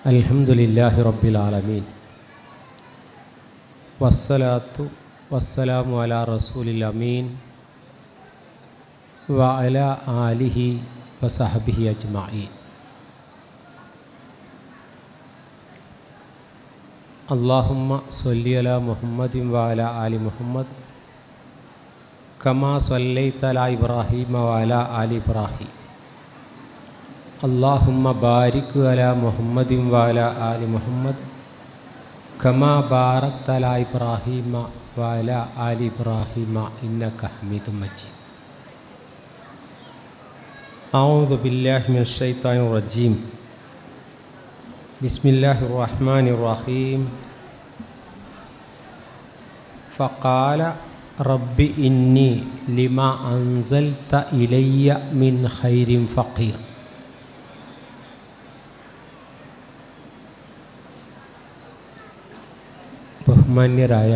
അൽഹംദുലില്ലാഹി റബ്ബിൽ ആലമീൻ വസ്സലാത്തു വസ്സലാമു അലാ റസൂലിൽ അമീൻ വ അലാ ആലിഹി വസഹബിഹി അജ്മഈൻ. അല്ലാഹുമ്മ സ്വല്ലി അലാ മുഹമ്മദിൻ വ അലാ ആലി മുഹമ്മദ് കമാ സ്വല്ലൈത അലാ ഇബ്രാഹീമ വ അലാ ആലി ഇബ്രാഹീം. അല്ലാഹുമ്മ ബാരിക് അലാ മുഹമ്മദിൻ വ അലാ ആലി മുഹമ്മദ് കമാ ബാറക്ത അലാ ഇബ്രാഹീമ വ അലാ ആലി ഇബ്രാഹീമ ഇന്നക ഹമീദും മജീദ്. അഊദു ബില്ലാഹി മിനശ് ശൈത്വാനിർ റജീം. ബിസ്മില്ലാഹിർ റഹ്മാനിർ റഹീം. ഫഖാല റബ്ബി ഇന്നി ലിമാ അൻസൽത ഇലയ്യ മിൻ ഖൈരിൻ ഫഖീർ. ബഹുമാന്യരായ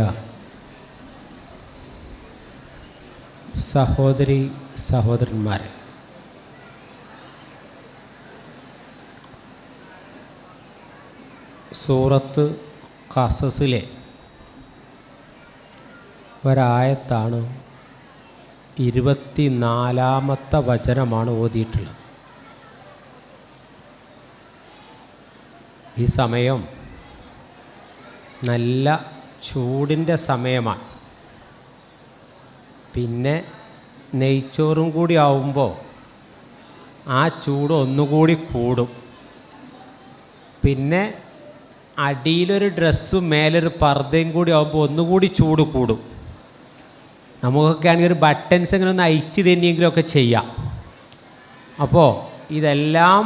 സഹോദരി സഹോദരന്മാരെ, സൂറത്ത് ഖസസിലെ ഒരായത്താണ് 24-ാമത്തെ വചനമാണ് ഓതിയിട്ടുള്ളത്. ഈ സമയം നല്ല ചൂടിൻ്റെ സമയമാണ്. പിന്നെ നെയ്ച്ചോറും കൂടി ആവുമ്പോൾ ആ ചൂട് ഒന്നുകൂടി കൂടും. പിന്നെ അടിയിലൊരു ഡ്രസ്സും മേലൊരു പർദ്ദയും കൂടി ആകുമ്പോൾ ഒന്നുകൂടി ചൂട് കൂടും. നമുക്കൊക്കെ ആണെങ്കിൽ ഒരു ബട്ടൺസ് ഇങ്ങനെ ഒന്ന് അയച്ചു തന്നെയെങ്കിലുമൊക്കെ ചെയ്യാം. അപ്പോൾ ഇതെല്ലാം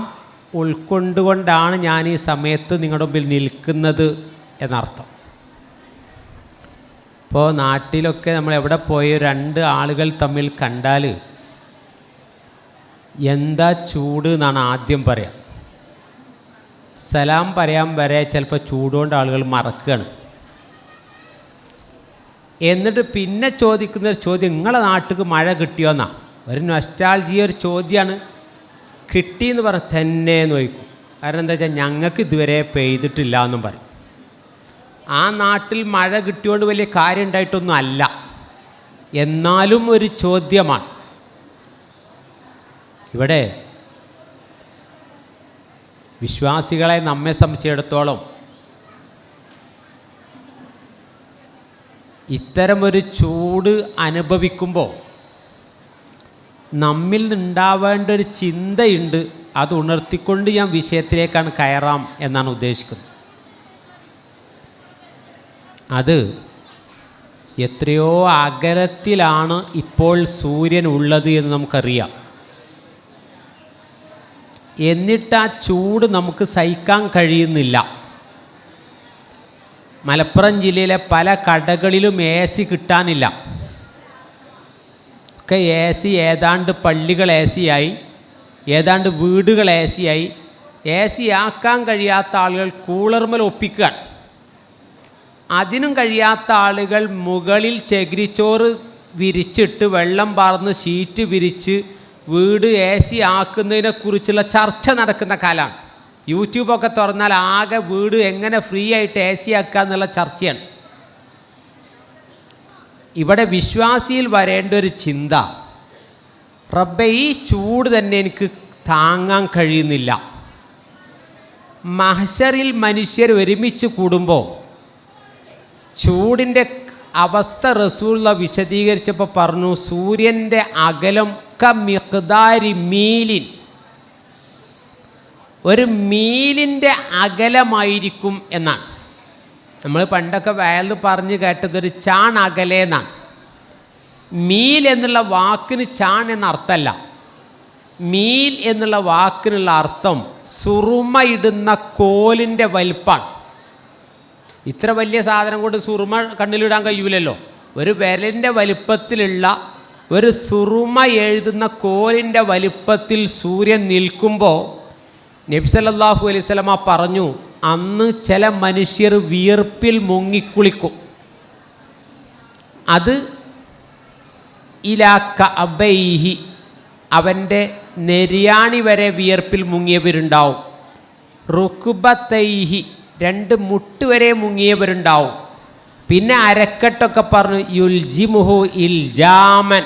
ഉൾക്കൊണ്ടുകൊണ്ടാണ് ഞാൻ ഈ സമയത്ത് നിങ്ങളുടെ മുമ്പിൽ നിൽക്കുന്നത് എന്നർത്ഥം. ഇപ്പോൾ നാട്ടിലൊക്കെ നമ്മൾ എവിടെ പോയി രണ്ട് ആളുകൾ തമ്മിൽ കണ്ടാൽ എന്താ ചൂട് എന്നാണ് ആദ്യം പറയാം. സലാം പറയാൻ വരെ ചിലപ്പോൾ ചൂടുകൊണ്ട് ആളുകൾ മറക്കുകയാണ്. എന്നിട്ട് പിന്നെ ചോദിക്കുന്നൊരു ചോദ്യം, നിങ്ങളെ നാട്ടിൽ മഴ കിട്ടിയോന്നാ. ഒരു നൊസ്റ്റാൾജിയ ഒരു ചോദ്യമാണ്. കിട്ടിയെന്ന് പറഞ്ഞ തന്നെ നോക്കും. കാരണം എന്താ വെച്ചാൽ ഞങ്ങൾക്ക് ഇതുവരെ പെയ്തിട്ടില്ല എന്നും പറയും. ആ നാട്ടിൽ മഴ കിട്ടിയോണ്ട് വലിയ കാര്യം ഉണ്ടായിട്ടൊന്നും അല്ല, എന്നാലും ഒരു ചോദ്യമാണ്. ഇവിടെ വിശ്വാസികളെ നമ്മെ സംബന്ധിച്ചിടത്തോളം ഇത്തരമൊരു ചൂട് അനുഭവിക്കുമ്പോൾ നമ്മിൽ നിന്നുണ്ടാവേണ്ട ഒരു ചിന്തയുണ്ട്. അത് ഉണർത്തിക്കൊണ്ട് ഞാൻ വിഷയത്തിലേക്കാണ് കയറാം എന്നാണ് ഉദ്ദേശിക്കുന്നത്. അത് എത്രയോ അകലത്തിലാണ് ഇപ്പോൾ സൂര്യൻ ഉള്ളത് എന്ന് നമുക്കറിയാം. എന്നിട്ട് ആ ചൂട് നമുക്ക് സഹിക്കാൻ കഴിയുന്നില്ല. മലപ്പുറം ജില്ലയിലെ പല കടകളിലും AC കിട്ടാനില്ല. ഒക്കെ AC ഏതാണ്ട് പള്ളികൾ AC ആയി, ഏതാണ്ട് വീടുകൾ AC ആയി. AC ആക്കാൻ കഴിയാത്ത ആളുകൾ കൂളർമേൽ ഒപ്പിക്കുകയാണ്. അതിനും കഴിയാത്ത ആളുകൾ മുകളിൽ ചകിരിച്ചോറ് വിരിച്ചിട്ട് വെള്ളം പാർന്ന് ഷീറ്റ് വിരിച്ച് വീട് AC ആക്കുന്നതിനെക്കുറിച്ചുള്ള ചർച്ച നടക്കുന്ന കാലമാണ്. യൂട്യൂബൊക്കെ തുറന്നാൽ ആകെ വീട് എങ്ങനെ ഫ്രീ ആയിട്ട് AC ആക്കുക എന്നുള്ള ചർച്ചയാണ്. ഇവിടെ വിശ്വാസിയിൽ വരേണ്ട ഒരു ചിന്ത, റബ്ബേ ഈ ചൂട് തന്നെ എനിക്ക് താങ്ങാൻ കഴിയുന്നില്ല. മഹ്ശറിൽ മനുഷ്യർ ഒരുമിച്ച് കൂടുമ്പോൾ ചൂടിൻ്റെ അവസ്ഥ റസൂലുള്ള വിശദീകരിച്ചപ്പോൾ പറഞ്ഞു, സൂര്യൻ്റെ അകലം മിഖ്ദാരി മീലിൻ, ഒരു മീലിൻ്റെ അകലമായിരിക്കും എന്നാണ്. നമ്മൾ പണ്ടൊക്കെ വയലിൽ പറഞ്ഞ് കേട്ടതൊരു ചാൺ അകലെ എന്നാണ്. മീൽ എന്നുള്ള വാക്കിന് ചാൺ എന്ന അർത്ഥമല്ല. മീൽ എന്നുള്ള വാക്കിനുള്ള അർത്ഥം സുറുമയിടുന്ന കോലിൻ്റെ വലിപ്പാണ്. ഇത്ര വലിയ സാധനം കൊണ്ട് സുറുമ കണ്ണിലിടാൻ കഴിയൂലല്ലോ. ഒരു വിരലിൻ്റെ വലിപ്പത്തിലുള്ള ഒരു സുറുമ എഴുതുന്ന കോലിൻ്റെ വലിപ്പത്തിൽ സൂര്യൻ നിൽക്കുമ്പോൾ നബി സല്ലല്ലാഹു അലൈഹി വസല്ലമ പറഞ്ഞു, അന്ന് ചില മനുഷ്യർ വിയർപ്പിൽ മുങ്ങിക്കുളിക്കും. അത് ഇലാ കഅബൈഹി, അവൻ്റെ നെരിയാണി വരെ വിയർപ്പിൽ മുങ്ങിയവരുണ്ടാവും. റുക്ബത്തൈഹി 2 മുട്ട് വരെ മുങ്ങിയവരുണ്ടാവും. പിന്നെ അരക്കെട്ടൊക്കെ പറഞ്ഞു യുൽജിമുഹു ഇൽജാമൻ,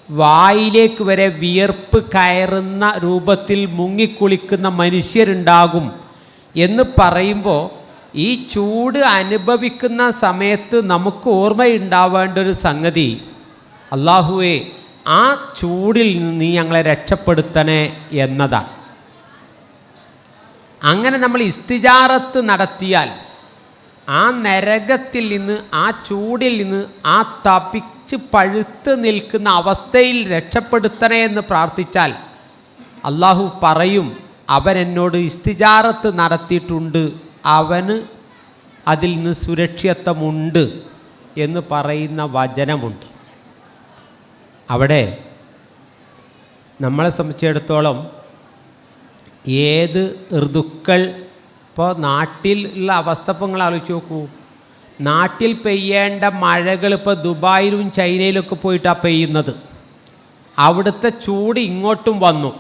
വായിലേക്ക് വരെ വിയർപ്പ് കയറുന്ന രൂപത്തിൽ മുങ്ങിക്കുളിക്കുന്ന മനുഷ്യരുണ്ടാകും എന്ന് പറയുമ്പോൾ ഈ ചൂട് അനുഭവിക്കുന്ന സമയത്ത് നമുക്ക് ഓർമ്മയുണ്ടാവേണ്ട ഒരു സംഗതി, അല്ലാഹുവേ ആ ചൂടിൽ നിന്ന് നീ ഞങ്ങളെ രക്ഷപ്പെടുത്തണേ എന്നതാണ്. അങ്ങനെ നമ്മൾ ഇസ്തിജാറത്ത് നടത്തിയാൽ ആ നരകത്തിൽ നിന്ന്, ആ ചൂടിൽ നിന്ന്, ആ തപിച്ച് പഴുത്ത് നിൽക്കുന്ന അവസ്ഥയിൽ രക്ഷപ്പെടുത്തണേ എന്ന് പ്രാർത്ഥിച്ചാൽ അള്ളാഹു പറയും, അവൻ എന്നോട് ഇസ്തിജാറത്ത് നടത്തിയിട്ടുണ്ട്, അവന് അതിൽ നിന്ന് സുരക്ഷിതത്വമുണ്ട് എന്ന് പറയുന്ന വചനമുണ്ട്. അവിടെ നമ്മളെ സംബന്ധിച്ചിടത്തോളം ഏത് ഋതുക്കൾ, ഇപ്പോൾ നാട്ടിലുള്ള അവസ്ഥ ഇപ്പോൾ നിങ്ങൾ ആലോചിച്ച് നോക്കൂ. നാട്ടിൽ പെയ്യേണ്ട മഴകൾ ഇപ്പോൾ ദുബായിലും ചൈനയിലൊക്കെ പോയിട്ടാണ് പെയ്യുന്നത്. അവിടുത്തെ ചൂട് ഇങ്ങോട്ടും വന്നു.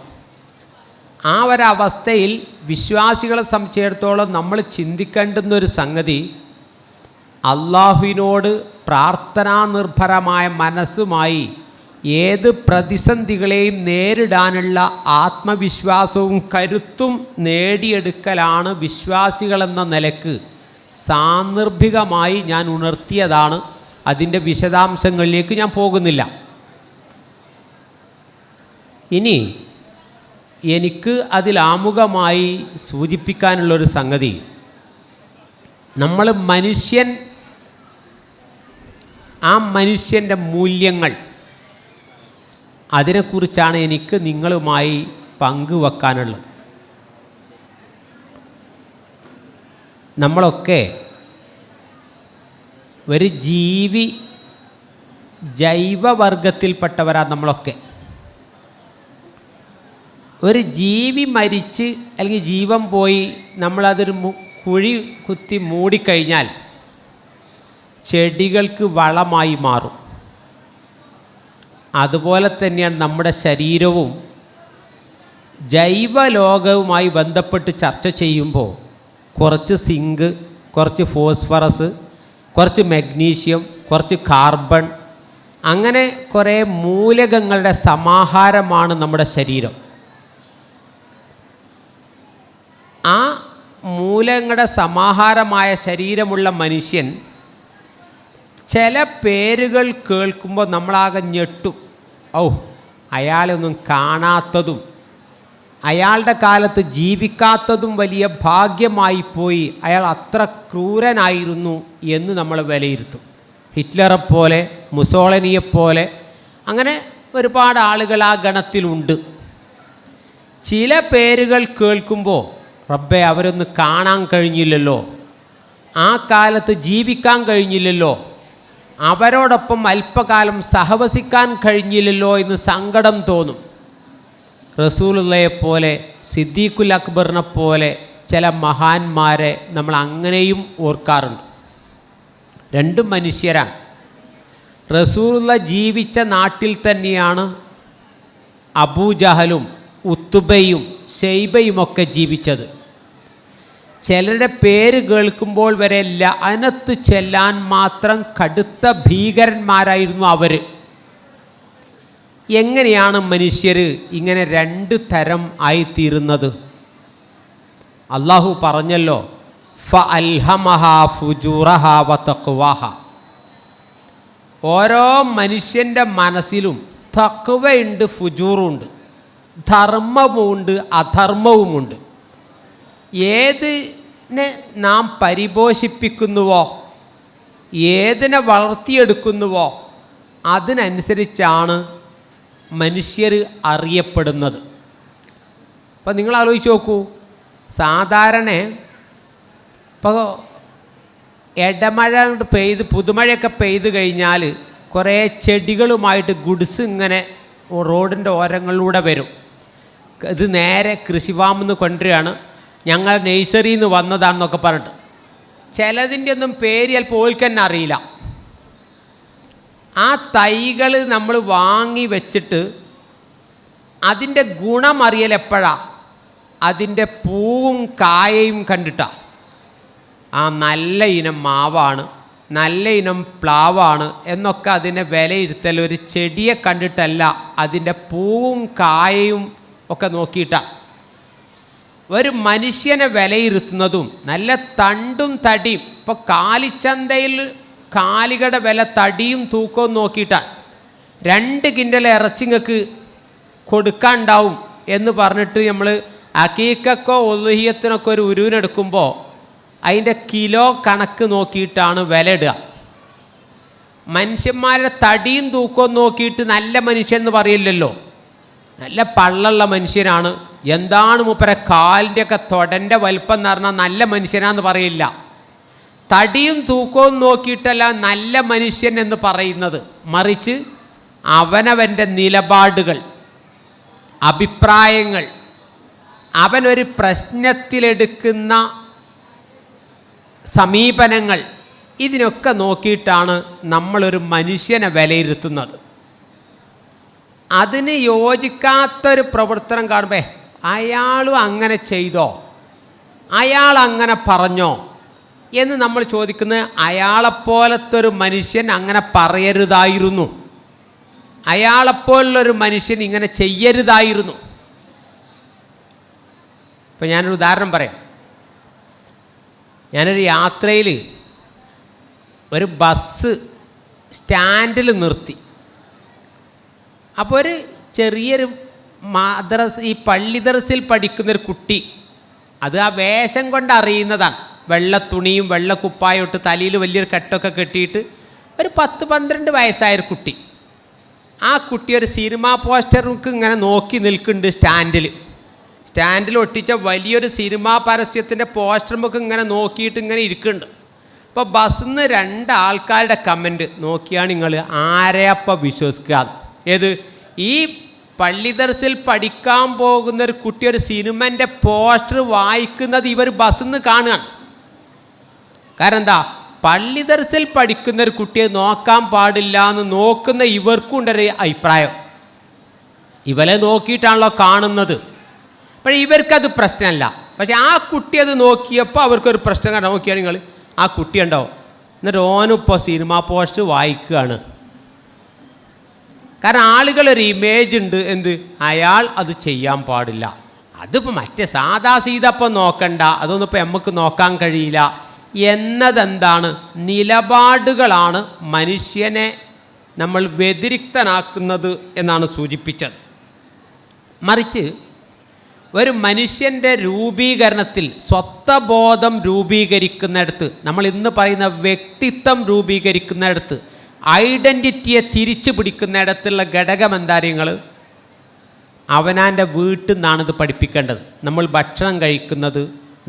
ആ ഒരവസ്ഥയിൽ വിശ്വാസികളെ സംബന്ധിച്ചിടത്തോളം നമ്മൾ ചിന്തിക്കേണ്ടുന്നൊരു സംഗതി, അള്ളാഹുവിനോട് പ്രാർത്ഥനാനിർഭരമായ മനസ്സുമായി ഏത് പ്രതിസന്ധികളെയും നേരിടാനുള്ള ആത്മവിശ്വാസവും കരുത്തും നേടിയെടുക്കലാണ് വിശ്വാസികളെന്ന നിലക്ക് സാന്ദർഭികമായി ഞാൻ ഉണർത്തിയതാണ്. അതിൻ്റെ വിശദാംശങ്ങളിലേക്ക് ഞാൻ പോകുന്നില്ല. ഇനി എനിക്ക് അതിലാമുഖമായി സൂചിപ്പിക്കാനുള്ളൊരു സംഗതി, നമ്മൾ മനുഷ്യൻ, ആ മനുഷ്യൻ്റെ മൂല്യങ്ങൾ, അതിനെക്കുറിച്ചാണ് എനിക്ക് നിങ്ങളുമായി പങ്കുവെക്കാനുള്ളത്. നമ്മളൊക്കെ ഒരു ജൈവവർഗത്തിൽപ്പെട്ടവരാണ്. നമ്മളൊക്കെ ഒരു ജീവി മരിച്ച് അല്ലെങ്കിൽ ജീവൻ പോയി നമ്മളതൊരു കുഴി കുത്തി മൂടിക്കഴിഞ്ഞാൽ ചെടികൾക്ക് വളമായി മാറും. അതുപോലെ തന്നെയാണ് നമ്മുടെ ശരീരവും. ജൈവലോകവുമായി ബന്ധപ്പെട്ട് ചർച്ച ചെയ്യുമ്പോൾ കുറച്ച് സിങ്ക്, കുറച്ച് ഫോസ്ഫറസ്, കുറച്ച് മഗ്നീഷ്യം, കുറച്ച് കാർബൺ, അങ്ങനെ കുറേ മൂലകങ്ങളുടെ സമാഹാരമാണ് നമ്മുടെ ശരീരം. ആ മൂലകങ്ങളുടെ സമാഹാരമായ ശരീരമുള്ള മനുഷ്യൻ ചില പേരുകൾ കേൾക്കുമ്പോൾ നമ്മളാകെ ഞെട്ടും. ഔ, അയാളൊന്നും കാണാത്തതും അയാളുടെ കാലത്ത് ജീവിക്കാത്തതും വലിയ ഭാഗ്യമായി പോയി, അയാൾ അത്ര ക്രൂരനായിരുന്നു എന്ന് നമ്മൾ വിലയിരുത്തും. ഹിറ്റ്ലറെപ്പോലെ, മുസോളിനിയെപ്പോലെ, അങ്ങനെ ഒരുപാട് ആളുകൾ ആ ഗണത്തിലുണ്ട്. ചില പേരുകൾ കേൾക്കുമ്പോൾ റബ്ബേ അവരൊന്ന് കാണാൻ കഴിഞ്ഞില്ലല്ലോ, ആ കാലത്ത് ജീവിക്കാൻ കഴിഞ്ഞില്ലല്ലോ, അവരോടൊപ്പം അല്പകാലം സഹവസിക്കാൻ കഴിഞ്ഞില്ലല്ലോ എന്ന് സങ്കടം തോന്നും. റസൂലുള്ളയെപ്പോലെ, സിദ്ദീഖുൽ അക്ബറിനെ പോലെ ചില മഹാന്മാരെ നമ്മൾ അങ്ങനെയും ഓർക്കാറുണ്ട്. രണ്ടും മനുഷ്യരാണ്. റസൂലുള്ള ജീവിച്ച നാട്ടിൽ തന്നെയാണ് അബൂജഹലും ഉത്തുബയും ഷൈബയുമൊക്കെ ജീവിച്ചത്. ചിലരുടെ പേര് കേൾക്കുമ്പോൾ വരെ ലഅനത്ത് ചെല്ലാൻ മാത്രം കടുത്ത ഭീകരന്മാരായിരുന്നു അവർ. എങ്ങനെയാണ് മനുഷ്യർ ഇങ്ങനെ 2 തരം ആയിത്തീരുന്നത്? അള്ളാഹു പറഞ്ഞല്ലോ, ഫഅൽഹമഹാ ഫുജൂറഹാ വതഖ്വാഹ. ഓരോ മനുഷ്യൻ്റെ മനസ്സിലും തഖ്വയുണ്ട്, ഫുജൂറുണ്ട്, ധർമ്മവുമുണ്ട്, അധർമ്മവുമുണ്ട്. ഏതിനെ നാം പരിപോഷിപ്പിക്കുന്നുവോ, ഏതിനെ വളർത്തിയെടുക്കുന്നുവോ അതിനനുസരിച്ചാണ് മനുഷ്യർ അറിയപ്പെടുന്നത്. അപ്പോൾ നിങ്ങൾ ആലോചിച്ച് നോക്കൂ, സാധാരണ ഇപ്പോൾ ഇടമഴ പെയ്ത് പുതുമഴയൊക്കെ പെയ്ത് കഴിഞ്ഞാൽ കുറേ ചെടികളുമായിട്ട് ഗുഡ്സ് ഇങ്ങനെ റോഡിൻ്റെ ഓരങ്ങളിലൂടെ വരും. ഇത് നേരെ കൃഷിഫാമിൽ നിന്ന് കൊണ്ടുവരികയാണ്, ഞങ്ങൾ നഴ്സറിയിൽ നിന്ന് വന്നതാണെന്നൊക്കെ പറഞ്ഞിട്ട്. ചിലതിൻ്റെ ഒന്നും പേര് ചിലപ്പോൾ ഓൽക്ക് തന്നെ അറിയില്ല. ആ തൈകൾ നമ്മൾ വാങ്ങി വെച്ചിട്ട് അതിൻ്റെ ഗുണമറിയൽ എപ്പോഴാണ്? അതിൻ്റെ പൂവും കായയും കണ്ടിട്ടാണ്. ആ നല്ല ഇനം മാവാണ്, നല്ല ഇനം പ്ലാവാണ് എന്നൊക്കെ അതിനെ വിലയിരുത്തൽ ഒരു ചെടിയെ കണ്ടിട്ടല്ല, അതിൻ്റെ പൂവും കായയും ഒക്കെ നോക്കിയിട്ടാണ്. ഒരു മനുഷ്യനെ വിലയിരുത്തുന്നതും നല്ല തണ്ടും തടിയും. ഇപ്പോൾ കാലിച്ചന്തയിൽ കാലികളുടെ വില തടിയും തൂക്കവും നോക്കിയിട്ടാണ്. 2 കിൻഡൽ ഇറച്ചിങ്ങൾക്ക് കൊടുക്കാനുണ്ടാവും എന്ന് പറഞ്ഞിട്ട് നമ്മൾ അക്കീക്കക്കോ ഉളുഹിയത്തിനൊക്കെ ഒരു ഉരുവിനെടുക്കുമ്പോൾ അതിൻ്റെ കിലോ കണക്ക് നോക്കിയിട്ടാണ് വില ഇടുക. മനുഷ്യന്മാരുടെ തടിയും തൂക്കവും നോക്കിയിട്ട് നല്ല മനുഷ്യൻ എന്ന് പറയില്ലല്ലോ. നല്ല പള്ളുള്ള മനുഷ്യനാണ്, എന്താണ് മൂപ്പരെ കാലിൻ്റെയൊക്കെ തൊടൻ്റെ വലിപ്പം എന്ന് പറഞ്ഞാൽ നല്ല മനുഷ്യനാന്ന് പറയില്ല. തടിയും തൂക്കവും നോക്കിയിട്ടല്ല നല്ല മനുഷ്യൻ എന്ന് പറയുന്നത്. മറിച്ച് അവനവൻ്റെ നിലപാടുകൾ, അഭിപ്രായങ്ങൾ, അവനൊരു പ്രശ്നത്തിലെടുക്കുന്ന സമീപനങ്ങൾ, ഇതിനൊക്കെ നോക്കിയിട്ടാണ് നമ്മളൊരു മനുഷ്യനെ വിലയിരുത്തുന്നത്. അതിന് യോജിക്കാത്തൊരു പ്രവർത്തനം കാണുമ്പോൾ അയാളും അങ്ങനെ ചെയ്തോ, അയാൾ അങ്ങനെ പറഞ്ഞോ എന്ന് നമ്മൾ ചോദിക്കുന്നത്, അയാളെപ്പോലത്തെ ഒരു മനുഷ്യൻ അങ്ങനെ പറയരുതായിരുന്നു, അയാളെപ്പോലുള്ളൊരു മനുഷ്യൻ ഇങ്ങനെ ചെയ്യരുതായിരുന്നു. ഇപ്പം ഞാനൊരു ഉദാഹരണം പറയാം. ഞാനൊരു യാത്രയിൽ ഒരു ബസ് സ്റ്റാൻഡിൽ നിർത്തി. അപ്പോൾ ഒരു ചെറിയൊരു ഈ പള്ളി ദർസിൽ പഠിക്കുന്നൊരു കുട്ടി, അത് ആ വേഷം കൊണ്ട് അറിയുന്നതാണ്. വെള്ള തുണിയും വെള്ള കുപ്പായും ഇട്ട് തലയിൽ വലിയൊരു കെട്ടൊക്കെ കെട്ടിയിട്ട് ഒരു 10-12 വയസ്സായൊരു കുട്ടി. ആ കുട്ടി ഒരു സിനിമാ പോസ്റ്റർക്ക് ഇങ്ങനെ നോക്കി നിൽക്കുന്നുണ്ട്. സ്റ്റാൻഡിൽ ഒട്ടിച്ച വലിയൊരു സിനിമാ പരസ്യത്തിൻ്റെ പോസ്റ്ററുമൊക്കെ ഇങ്ങനെ നോക്കിയിട്ട് ഇങ്ങനെ ഇരിക്കുന്നുണ്ട്. അപ്പോൾ ബസ്സിൽ നിന്ന് 2 ആൾക്കാരുടെ കമൻറ്റ് നോക്കിയാണ് നിങ്ങൾ ആരെയപ്പം വിശ്വസിക്കുക. ഏത്? ഈ പള്ളി ദർസിൽ പഠിക്കാൻ പോകുന്നൊരു കുട്ടി ഒരു സിനിമൻ്റെ പോസ്റ്റർ വായിക്കുന്നത് ഇവർ ബസ്സിൽ നിന്ന് കാണുകയാണ്. കാരണം എന്താ? പള്ളി ദർസിൽ പഠിക്കുന്നൊരു കുട്ടിയെ നോക്കാൻ പാടില്ല എന്ന് നോക്കുന്ന ഇവർക്കും ഉണ്ടൊരു അഭിപ്രായം. ഇവരെ നോക്കിയിട്ടാണല്ലോ കാണുന്നത്. അപ്പോൾ ഇവർക്കത് പ്രശ്നമല്ല. പക്ഷെ ആ കുട്ടി അത് നോക്കിയപ്പോൾ അവർക്കൊരു പ്രശ്നം കണ്ടാൽ നോക്കിയാൽ നിങ്ങൾ ആ കുട്ടി ഉണ്ടാവും. എന്നിട്ട് ഓനിപ്പോൾ സിനിമാ പോസ്റ്റർ വായിക്കുകയാണ്. കാരണം ആളുകളൊരു ഇമേജ് ഉണ്ട്, എന്ത്? അയാൾ അത് ചെയ്യാൻ പാടില്ല. അതിപ്പോൾ മറ്റേ സാദാ സീതപ്പം നോക്കണ്ട, അതൊന്നും ഇപ്പോൾ നമുക്ക് നോക്കാൻ കഴിയില്ല എന്നതെന്താണ്? നിലപാടുകളാണ് മനുഷ്യനെ നമ്മൾ വ്യതിരിക്തനാക്കുന്നത് എന്നാണ് സൂചിപ്പിച്ചത്. മറിച്ച് ഒരു മനുഷ്യൻ്റെ രൂപീകരണത്തിൽ സ്വത്വബോധം രൂപീകരിക്കുന്നിടത്ത്, നമ്മൾ ഇന്ന് പറയുന്ന വ്യക്തിത്വം രൂപീകരിക്കുന്നിടത്ത്, ഐഡൻറ്റിറ്റിയെ തിരിച്ചു പിടിക്കുന്നിടത്തുള്ള ഘടകം എന്താ നിങ്ങൾ? അവനാൻ്റെ വീട്ടിൽ നിന്നാണിത് പഠിപ്പിക്കേണ്ടത്. നമ്മൾ ഭക്ഷണം കഴിക്കുന്നത്,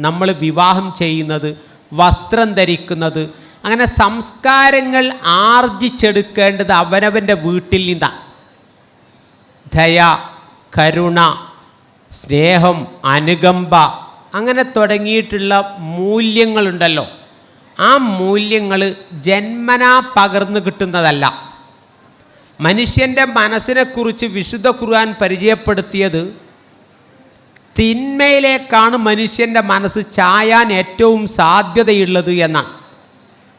നമ്മൾ വിവാഹം ചെയ്യുന്നത്, വസ്ത്രം ധരിക്കുന്നത്, അങ്ങനെ സംസ്കാരങ്ങൾ ആർജിച്ചെടുക്കേണ്ടത് അവനവൻ്റെ വീട്ടിൽ നിന്നാണ്. ദയ, കരുണ, സ്നേഹം, അനുകമ്പ, അങ്ങനെ തുടങ്ങിയിട്ടുള്ള മൂല്യങ്ങളുണ്ടല്ലോ. ആ മൂല്യങ്ങൾ ജന്മനാ പകർന്നു കിട്ടുന്നതല്ല. മനുഷ്യൻ്റെ മനസ്സിനെക്കുറിച്ച് വിശുദ്ധ ഖുർആൻ പരിചയപ്പെടുത്തിയത് തിന്മയിലേക്കാണ് മനുഷ്യൻ്റെ മനസ്സ് ചായാൻ ഏറ്റവും സാധ്യതയുള്ളത് എന്നാണ്.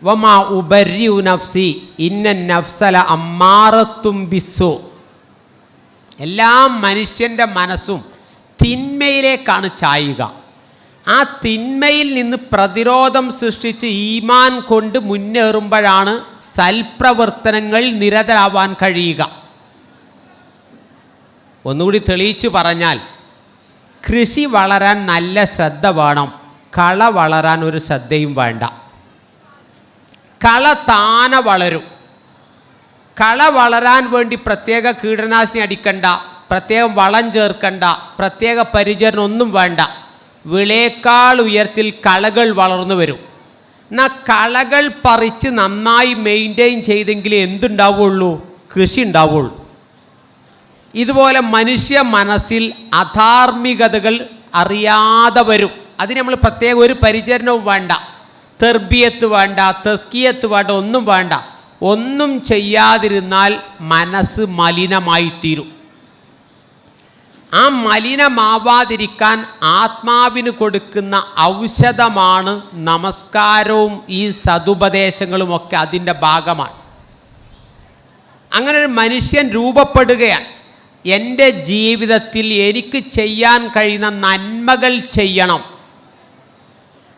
വമാ ഉബരിഉ നഫ്സി ഇന്ന നഫ്സല അമ്മാറത്തും ബിസ്സൂ. എല്ലാ മനുഷ്യൻ്റെ മനസ്സും തിന്മയിലേക്കാണ് ചായുക. ആ തിന്മയിൽ നിന്ന് പ്രതിരോധം സൃഷ്ടിച്ച് ഈമാൻ കൊണ്ട് മുന്നേറുമ്പോഴാണ് സൽപ്രവർത്തനങ്ങൾ നിരതരാവാൻ കഴിയുക. ഒന്നുകൂടി തെളിയിച്ചു പറഞ്ഞാൽ, കൃഷി വളരാൻ നല്ല ശ്രദ്ധ വേണം, കള വളരാൻ ഒരു ശ്രദ്ധയും വേണ്ട. കള താനെ വളരും. കള വളരാൻ വേണ്ടി പ്രത്യേക കീടനാശിനി അടിക്കണ്ട, പ്രത്യേകം വളം ചേർക്കണ്ട, പ്രത്യേക പരിചരണം ഒന്നും വേണ്ട. വിളയേക്കാൾ ഉയരത്തിൽ കളകൾ വളർന്നു വരും. എന്നാൽ കളകൾ പറിച്ച് നന്നായി മെയിൻറ്റെയിൻ ചെയ്തെങ്കിലേ എന്തുണ്ടാവുള്ളൂ? കൃഷി ഉണ്ടാവുള്ളൂ. ഇതുപോലെ മനുഷ്യ മനസ്സിൽ അധാർമികതകൾ അറിയാതെ വരും. അതിന് നമ്മൾ പ്രത്യേക ഒരു പരിചരണവും വേണ്ട, തെർബിയത്ത് വേണ്ട, തസ്കിയത്ത് വേണ്ട, ഒന്നും വേണ്ട. ഒന്നും ചെയ്യാതിരുന്നാൽ മനസ്സ് മലിനമായിത്തീരും. ആ മലിനമാവാതിരിക്കാൻ ആത്മാവിന് കൊടുക്കുന്ന ഔഷധമാണ് നമസ്കാരവും ഈ സതുപദേശങ്ങളുമൊക്കെ അതിൻ്റെ ഭാഗമാണ്. അങ്ങനെ ഒരു മനുഷ്യൻ രൂപപ്പെടുകയാണ്. എൻ്റെ ജീവിതത്തിൽ എനിക്ക് ചെയ്യാൻ കഴിയുന്ന നന്മകൾ ചെയ്യണം.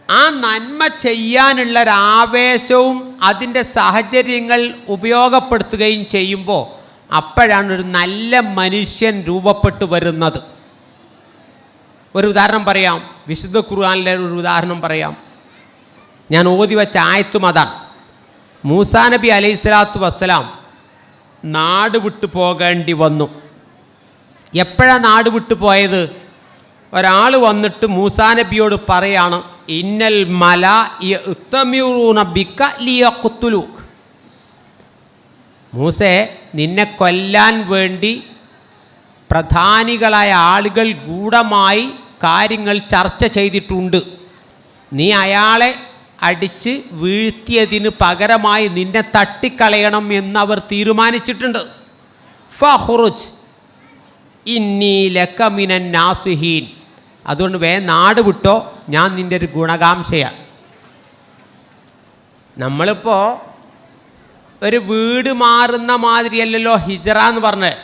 ആ നന്മ ചെയ്യാനുള്ളൊരാവേശവും അതിൻ്റെ സാഹചര്യങ്ങൾ ഉപയോഗപ്പെടുത്തുകയും ചെയ്യുമ്പോൾ അപ്പോഴാണ് ഒരു നല്ല മനുഷ്യൻ രൂപപ്പെട്ടു വരുന്നത്. ഒരു ഉദാഹരണം പറയാം, വിശുദ്ധ ഖുർആനിലെ ഒരു ഉദാഹരണം പറയാം. ഞാൻ ഓതി വെച്ച ആയത്തും അതാണ്. മൂസാ നബി അലൈഹി സ്വലാത്തു വസ്സലാം നാട് വിട്ടു പോകേണ്ടി വന്നു. എപ്പോഴാണ് നാട് വിട്ടു പോയത്? ഒരാൾ വന്നിട്ട് മൂസാ നബിയോട് പറയാണ്, ഇന്നൽ മല യഅ്തമിറൂന ബിക ലിയഖ്തുലൂക. മൂസേ, നിന്നെ കൊല്ലാൻ വേണ്ടി പ്രധാനികളായ ആളുകൾ ഗൂഢമായി കാര്യങ്ങൾ ചർച്ച ചെയ്തിട്ടുണ്ട്. നീ അയാളെ അടിച്ച് വീഴ്ത്തിയതിന് പകരമായി നിന്നെ തട്ടിക്കളയണം എന്നവർ തീരുമാനിച്ചിട്ടുണ്ട്. ഫഖ്റുജ് ഇന്നി ലക മിനൻ നാസിഹീൻ. അതുകൊണ്ട് നാട് വിട്ടോ, ഞാൻ നിൻ്റെ ഒരു ഗുണകാംക്ഷയാണ്. നമ്മളിപ്പോൾ ഒരു വീട് മാറുന്ന മാതിരിയല്ലല്ലോ ഹിജറ എന്ന് പറഞ്ഞത്.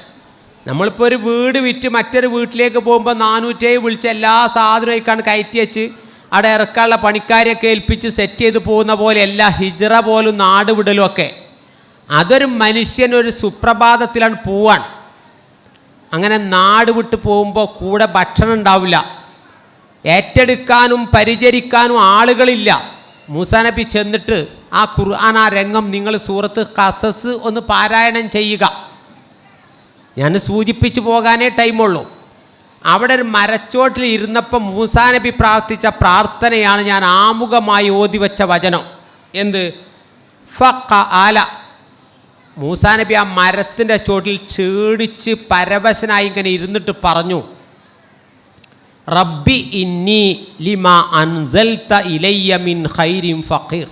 നമ്മളിപ്പോൾ ഒരു വീട് വിറ്റ് മറ്റൊരു വീട്ടിലേക്ക് പോകുമ്പോൾ 407 വിളിച്ച് എല്ലാ സാധനവും കയറ്റി വെച്ച് അവിടെ ഇറക്കാനുള്ള പണിക്കാരെയൊക്കെ ഏൽപ്പിച്ച് സെറ്റ് ചെയ്ത് പോകുന്ന പോലെയല്ല ഹിജറ പോലും നാട് വിടലും ഒക്കെ. അതൊരു മനുഷ്യനൊരു സുപ്രഭാതത്തിലാണ് പോവാൻ. അങ്ങനെ നാട് വിട്ട് പോകുമ്പോൾ കൂടെ ഭക്ഷണം ഉണ്ടാവില്ല, ഏറ്റെടുക്കാനും പരിചരിക്കാനും ആളുകളില്ല. മൂസാ നബി ചെന്നിട്ട് ആ ഖുർആൻ ആ രംഗം നിങ്ങൾ സൂറത്ത് ഖസസ് ഒന്ന് പാരായണം ചെയ്യുക. ഞാൻ സൂചിപ്പിച്ചു പോകാനേ ടൈമുള്ളൂ. അവിടെ ഒരു മരച്ചോട്ടിൽ ഇരുന്നപ്പോൾ മൂസാ നബി പ്രാർത്ഥിച്ച പ്രാർത്ഥനയാണ് ഞാൻ ആമുഖമായി ഓതി വെച്ച വചനം. എന്ത്? ഫഖഅല. മൂസാ നബി ആ മരത്തിൻ്റെ ചോട്ടിൽ ക്ഷീണിച്ച് പരവശനായി ഇങ്ങനെ ഇരുന്നിട്ട് പറഞ്ഞു, റബ്ബി ഇന്നി ലിമാ അൻസൽത ഇലയ്യ മിൻ ഖൈരിൻ ഫഖീർ.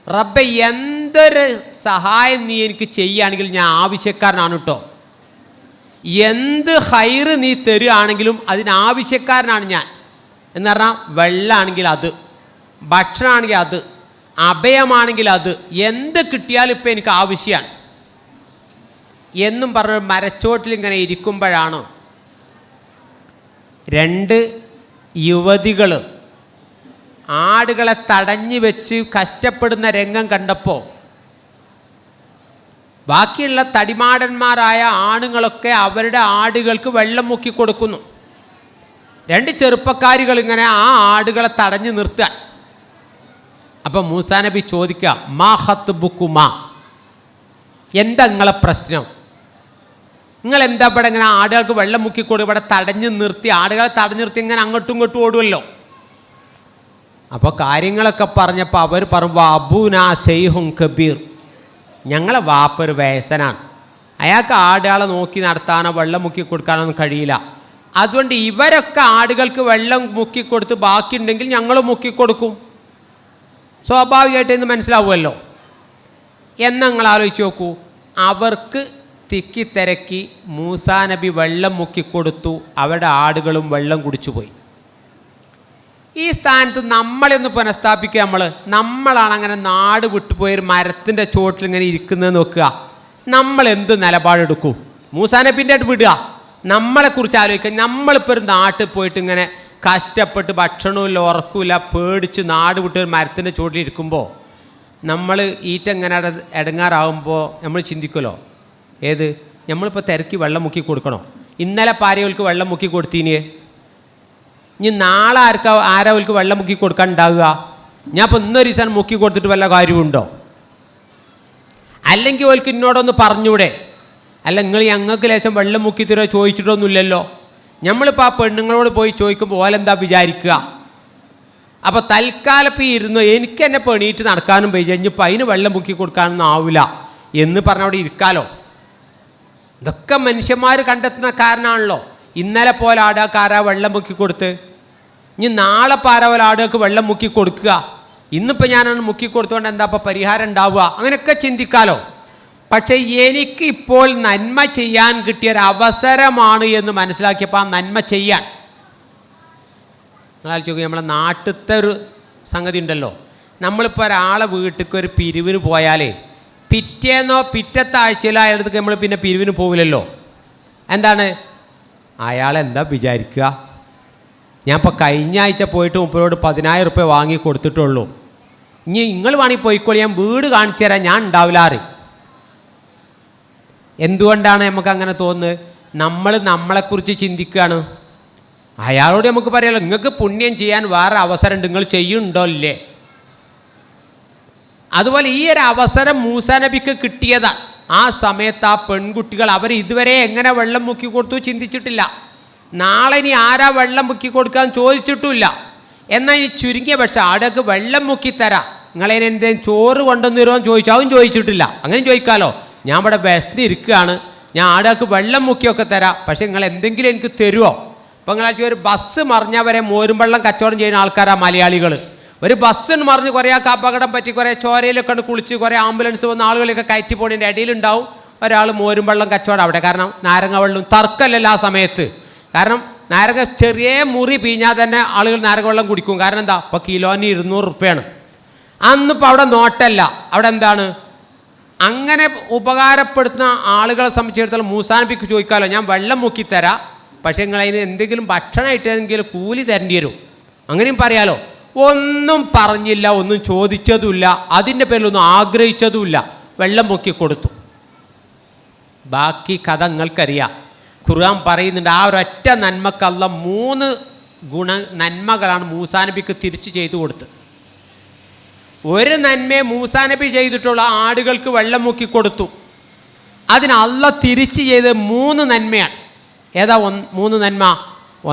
റബ്ബെ, എന്തൊരു സഹായം നീ എനിക്ക് ചെയ്യുകയാണെങ്കിൽ ഞാൻ ആവശ്യക്കാരനാണ് കേട്ടോ. എന്ത് ഖൈറ് നീ തരുകയാണെങ്കിലും അതിനാവശ്യക്കാരനാണ് ഞാൻ. എന്ന് പറഞ്ഞാൽ വെള്ളമാണെങ്കിൽ അത്, ഭക്ഷണമാണെങ്കിൽ അത്, അഭയമാണെങ്കിൽ അത്, എന്ത് കിട്ടിയാലും ഇപ്പം എനിക്ക് ആവശ്യമാണ് എന്നും പറഞ്ഞ മരച്ചോട്ടിൽ ഇങ്ങനെ ഇരിക്കുമ്പോഴാണ് 2 യുവതികൾ ആടുകളെ തടഞ്ഞു വെച്ച് കഷ്ടപ്പെടുന്ന രംഗം കണ്ടപ്പോൾ ബാക്കിയുള്ള തടിമാടന്മാരായ ആണുങ്ങളൊക്കെ അവരുടെ ആടുകൾക്ക് വെള്ളം മുക്കി കൊടുക്കുന്നു. 2 ചെറുപ്പക്കാരികൾ ഇങ്ങനെ ആ ആടുകളെ തടഞ്ഞു നിർത്താൻ. അപ്പം മൂസാ നബി ചോദിക്കുക, മാ ഖത്ബുക്കുമാ, എന്താ നിങ്ങളെ പ്രശ്നം? നിങ്ങൾ എന്താ ഇവിടെ ഇങ്ങനെ ആടുകൾക്ക് വെള്ളം മുക്കിക്കൊടു ഇവിടെ തടഞ്ഞു നിർത്തി, ആടുകളെ തടഞ്ഞു നിർത്തി ഇങ്ങനെ അങ്ങോട്ടും ഇങ്ങോട്ടും ഓടുമല്ലോ. അപ്പോൾ കാര്യങ്ങളൊക്കെ പറഞ്ഞപ്പോൾ അവർ പറഞ്ഞു, അബൂനാ ശൈഖുൻ കബീർ, ഞങ്ങളെ വാപ്പൊരു വയസ്സനാണ്, അയാൾക്ക് ആടുകളെ നോക്കി നടത്താനോ വെള്ളം മുക്കി കൊടുക്കാനൊന്നും കഴിയില്ല. അതുകൊണ്ട് ഇവരൊക്കെ ആടുകൾക്ക് വെള്ളം മുക്കിക്കൊടുത്ത് ബാക്കിയുണ്ടെങ്കിൽ ഞങ്ങൾ മുക്കിക്കൊടുക്കും. സ്വാഭാവികമായിട്ട് ഇന്ന് മനസ്സിലാവുമല്ലോ. എന്ന് നിങ്ങൾ ആലോചിച്ച് നോക്കൂ. അവർക്ക് തിക്കി തിരക്കി മൂസാ നബി വെള്ളം മുക്കിക്കൊടുത്തു, അവരുടെ ആടുകളും വെള്ളം കുടിച്ചുപോയി. ഈ സ്ഥാനത്ത് നമ്മളെന്ന് പുനഃസ്ഥാപിക്കുക. നമ്മളാണ് അങ്ങനെ നാട് വിട്ടുപോയൊരു മരത്തിൻ്റെ ചോട്ടിൽ ഇങ്ങനെ ഇരിക്കുന്നത് നോക്കുക. നമ്മൾ എന്ത് നിലപാടെടുക്കും? മൂസാ നബിൻ്റെ അടുത്ത് വിടുക, നമ്മളെക്കുറിച്ച് ആലോചിക്കുക. നമ്മളിപ്പോൾ ഒരു നാട്ടിൽ പോയിട്ട് ഇങ്ങനെ കഷ്ടപ്പെട്ട് ഭക്ഷണമില്ല ഉറക്കില്ല പേടിച്ച് നാട് വിട്ട് ഒരു മരത്തിൻ്റെ ചോട്ടിലിരിക്കുമ്പോൾ നമ്മൾ ഈറ്റെങ്ങനെ ഇടങ്ങാറാകുമ്പോൾ നമ്മൾ ചിന്തിക്കുമല്ലോ, ഏത് നമ്മളിപ്പോൾ തിരക്കി വെള്ളം മുക്കി കൊടുക്കണോ? ഇന്നലെ പാരവർക്ക് വെള്ളം മുക്കി കൊടുത്തീനിയേ, ഇനി നാളെ ആരവർക്ക് വെള്ളം മുക്കി കൊടുക്കാൻ ഉണ്ടാവുക? ഞാൻ ഇപ്പോൾ ഇന്നൊരു ദിവസം മുക്കി കൊടുത്തിട്ട് വല്ല കാര്യമുണ്ടോ? അല്ലെങ്കിൽ ഓൾക്ക് ഇന്നോടൊന്ന് പറഞ്ഞൂടെ? അല്ല, നിങ്ങൾ ഞങ്ങൾക്ക് ലേശം വെള്ളം മുക്കി തരുമോ ചോദിച്ചിട്ടൊന്നുമില്ലല്ലോ. നമ്മളിപ്പോൾ ആ പെണ്ണുങ്ങളോട് പോയി ചോദിക്കുമ്പോൾ ഓലെന്താ വിചാരിക്കുക? അപ്പോൾ തൽക്കാലപ്പം ഇരുന്നു എനിക്ക് എന്നെ പെണീറ്റ് നടക്കാനും പോയി കഴിഞ്ഞപ്പോൾ അതിന് വെള്ളം മുക്കി കൊടുക്കാനൊന്നും ആവില്ല എന്ന് പറഞ്ഞ അവിടെ ഇരിക്കാലോ. ഇതൊക്കെ മനുഷ്യന്മാർ കണ്ടെത്തുന്ന കാരണമാണല്ലോ. ഇന്നലെ പോലെ ആടുകാരാ വെള്ളം മുക്കി കൊടുത്ത്, ഇനി നാളെ പാര പോലെ ആടുകൾക്ക് വെള്ളം മുക്കി കൊടുക്കുക. ഇന്നിപ്പോൾ ഞാനത് മുക്കി കൊടുത്തുകൊണ്ട് എന്താ ഇപ്പോൾ പരിഹാരം ഉണ്ടാവുക? അങ്ങനെയൊക്കെ ചിന്തിക്കാലോ. പക്ഷേ എനിക്കിപ്പോൾ നന്മ ചെയ്യാൻ കിട്ടിയൊരവസരമാണ് എന്ന് മനസ്സിലാക്കിയപ്പോൾ ആ നന്മ ചെയ്യാൻ. നിങ്ങൾ ആലോചിച്ച് നോക്കി, നമ്മളെ നാട്ടിലത്തെ ഒരു സംഗതി ഉണ്ടല്ലോ, നമ്മളിപ്പോൾ ഒരാളെ വീട്ടിലേക്ക് ഒരു പിരിവിന് പോയാലേ പിറ്റേന്നോ പിറ്റത്തെ ആഴ്ചയിലോ അയാൾക്ക് നമ്മൾ പിന്നെ പിരിവിന് പോവില്ലല്ലോ. എന്താണ് അയാളെന്താ വിചാരിക്കുക, ഞാൻ ഇപ്പോൾ കഴിഞ്ഞ ആഴ്ച പോയിട്ട് മുപ്പതോട് 10,000 റുപ്യ വാങ്ങി കൊടുത്തിട്ടുള്ളൂ, ഇനി നിങ്ങൾ വേണമെങ്കിൽ പോയിക്കോളി, ഞാൻ വീട് കാണിച്ചു തരാൻ ഞാൻ ഉണ്ടാവില്ലാറ്. എന്തുകൊണ്ടാണ് നമുക്ക് അങ്ങനെ തോന്നുന്നത്? നമ്മൾ നമ്മളെക്കുറിച്ച് ചിന്തിക്കുകയാണ്. അയാളോട് നമുക്ക് പറയാമല്ലോ, നിങ്ങൾക്ക് പുണ്യം ചെയ്യാൻ വേറെ അവസരമുണ്ട്, നിങ്ങൾ ചെയ്യുന്നുണ്ടോ ഇല്ലേ. അതുപോലെ ഈ ഒരു അവസരം മൂസാ നബിക്ക് കിട്ടിയതാണ്. ആ സമയത്ത് ആ പെൺകുട്ടികൾ അവർ ഇതുവരെ എങ്ങനെ വെള്ളം മുക്കി കൊടുത്തു ചിന്തിച്ചിട്ടില്ല. നാളെ ഇനി ആരാ വെള്ളം മുക്കി കൊടുക്കാൻ ചോദിച്ചിട്ടുമില്ല. എന്നാൽ ഈ ചുരുങ്ങിയ പക്ഷേ ആടൊക്കെ വെള്ളം മുക്കിത്തരാം, നിങ്ങളതിനെന്തേലും ചോറ് കൊണ്ടുവന്ന് തരുമോ ചോദിച്ചു, അതും ചോദിച്ചിട്ടില്ല. അങ്ങനെ ചോദിക്കാമല്ലോ, ഞാൻ ഇവിടെ വിശന്നിരിക്കുകയാണ്, ഞാൻ ആടൊക്കെ വെള്ളം മുക്കിയൊക്കെ തരാം, പക്ഷേ നിങ്ങൾ എന്തെങ്കിലും എനിക്ക് തരുമോ. അപ്പോൾ നിങ്ങൾ ഒരു ബസ് മറിഞ്ഞവരെ മോരും വെള്ളം കച്ചവടം ചെയ്യുന്ന ആൾക്കാരാണ് മലയാളികൾ. ഒരു ബസ്സിന് മറിഞ്ഞ് കുറേ അപകടം പറ്റി കുറേ ചോരയിലൊക്കെ കുളിച്ച് കുറേ ആംബുലൻസ് വന്ന ആളുകളൊക്കെ കയറ്റി പോണതിൻ്റെ ഇടയിലുണ്ടാവും ഒരാൾ മോരും വെള്ളം കച്ചവടം അവിടെ. കാരണം നാരങ്ങ വെള്ളം തർക്കമല്ലല്ലോ ആ സമയത്ത്. കാരണം നാരങ്ങ ചെറിയ മുറി പിഴിഞ്ഞാൽ തന്നെ ആളുകൾ നാരങ്ങ വെള്ളം കുടിക്കും. കാരണം എന്താ, ഇപ്പോൾ കിലോന് 200 റുപ്യാണ്. അന്നിപ്പോൾ അവിടെ നോട്ടല്ല, അവിടെ എന്താണ്. അങ്ങനെ ഉപകാരപ്പെടുത്തുന്ന ആളുകളെ സംബന്ധിച്ചിടത്തോളം മൂസാ നബിക്ക് ചോദിക്കാമല്ലോ, ഞാൻ വെള്ളം മുക്കിത്തരാം, പക്ഷേ നിങ്ങൾ അതിന് എന്തെങ്കിലും ഭക്ഷണമായിട്ടെങ്കിലും കൂലി തരേണ്ടി വരും, അങ്ങനെയും പറയാലോ. ഒന്നും പറഞ്ഞില്ല, ഒന്നും ചോദിച്ചതുമില്ല, അതിൻ്റെ പേരിലൊന്നും ആഗ്രഹിച്ചതുമില്ല, വെള്ളം മുക്കി കൊടുത്തു. ബാക്കി കഥ നിങ്ങൾക്കറിയാം. ഖുർആൻ പറയുന്നുണ്ട്, ആ ഒരൊറ്റ നന്മക്ക് അല്ലാഹ് 3 നന്മകളാണ് മൂസാ നബിക്ക് തിരിച്ച് ചെയ്തു കൊടുത്തത്. ഒരു നന്മയെ മൂസാ നബി ചെയ്തിട്ടുള്ള ആടുകൾക്ക് വെള്ളം മുക്കി കൊടുത്തു. അതിന് അല്ലാഹ് തിരിച്ച് ചെയ്ത് 3 നന്മയാണ്. ഏതാ 3 നന്മ?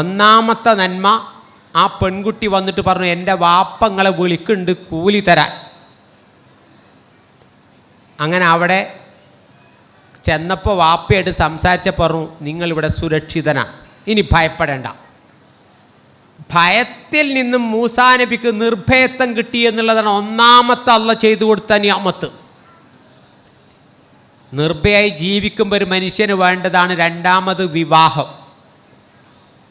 ഒന്നാമത്തെ നന്മ, ആ പെൺകുട്ടി വന്നിട്ട് പറഞ്ഞു, എൻ്റെ വാപ്പങ്ങളെ വിളിക്കുന്നുണ്ട് കൂലി തരാൻ. അങ്ങനെ അവിടെ ചെന്നപ്പോൾ വാപ്പയായിട്ട് സംസാരിച്ച പറഞ്ഞു, നിങ്ങളിവിടെ സുരക്ഷിതനാണ്, ഇനി ഭയപ്പെടേണ്ട. ഭയത്തിൽ നിന്നും മൂസാ നബിക്ക് നിർഭയത്വം കിട്ടി എന്നുള്ളതാണ് ഒന്നാമത്തെ അല്ലാഹ് ചെയ്തു കൊടുത്ത നിഅമത്ത്. നിർഭയായി ജീവിക്കുമ്പോൾ ഒരു മനുഷ്യന് വേണ്ടതാണ് രണ്ടാമത് വിവാഹം.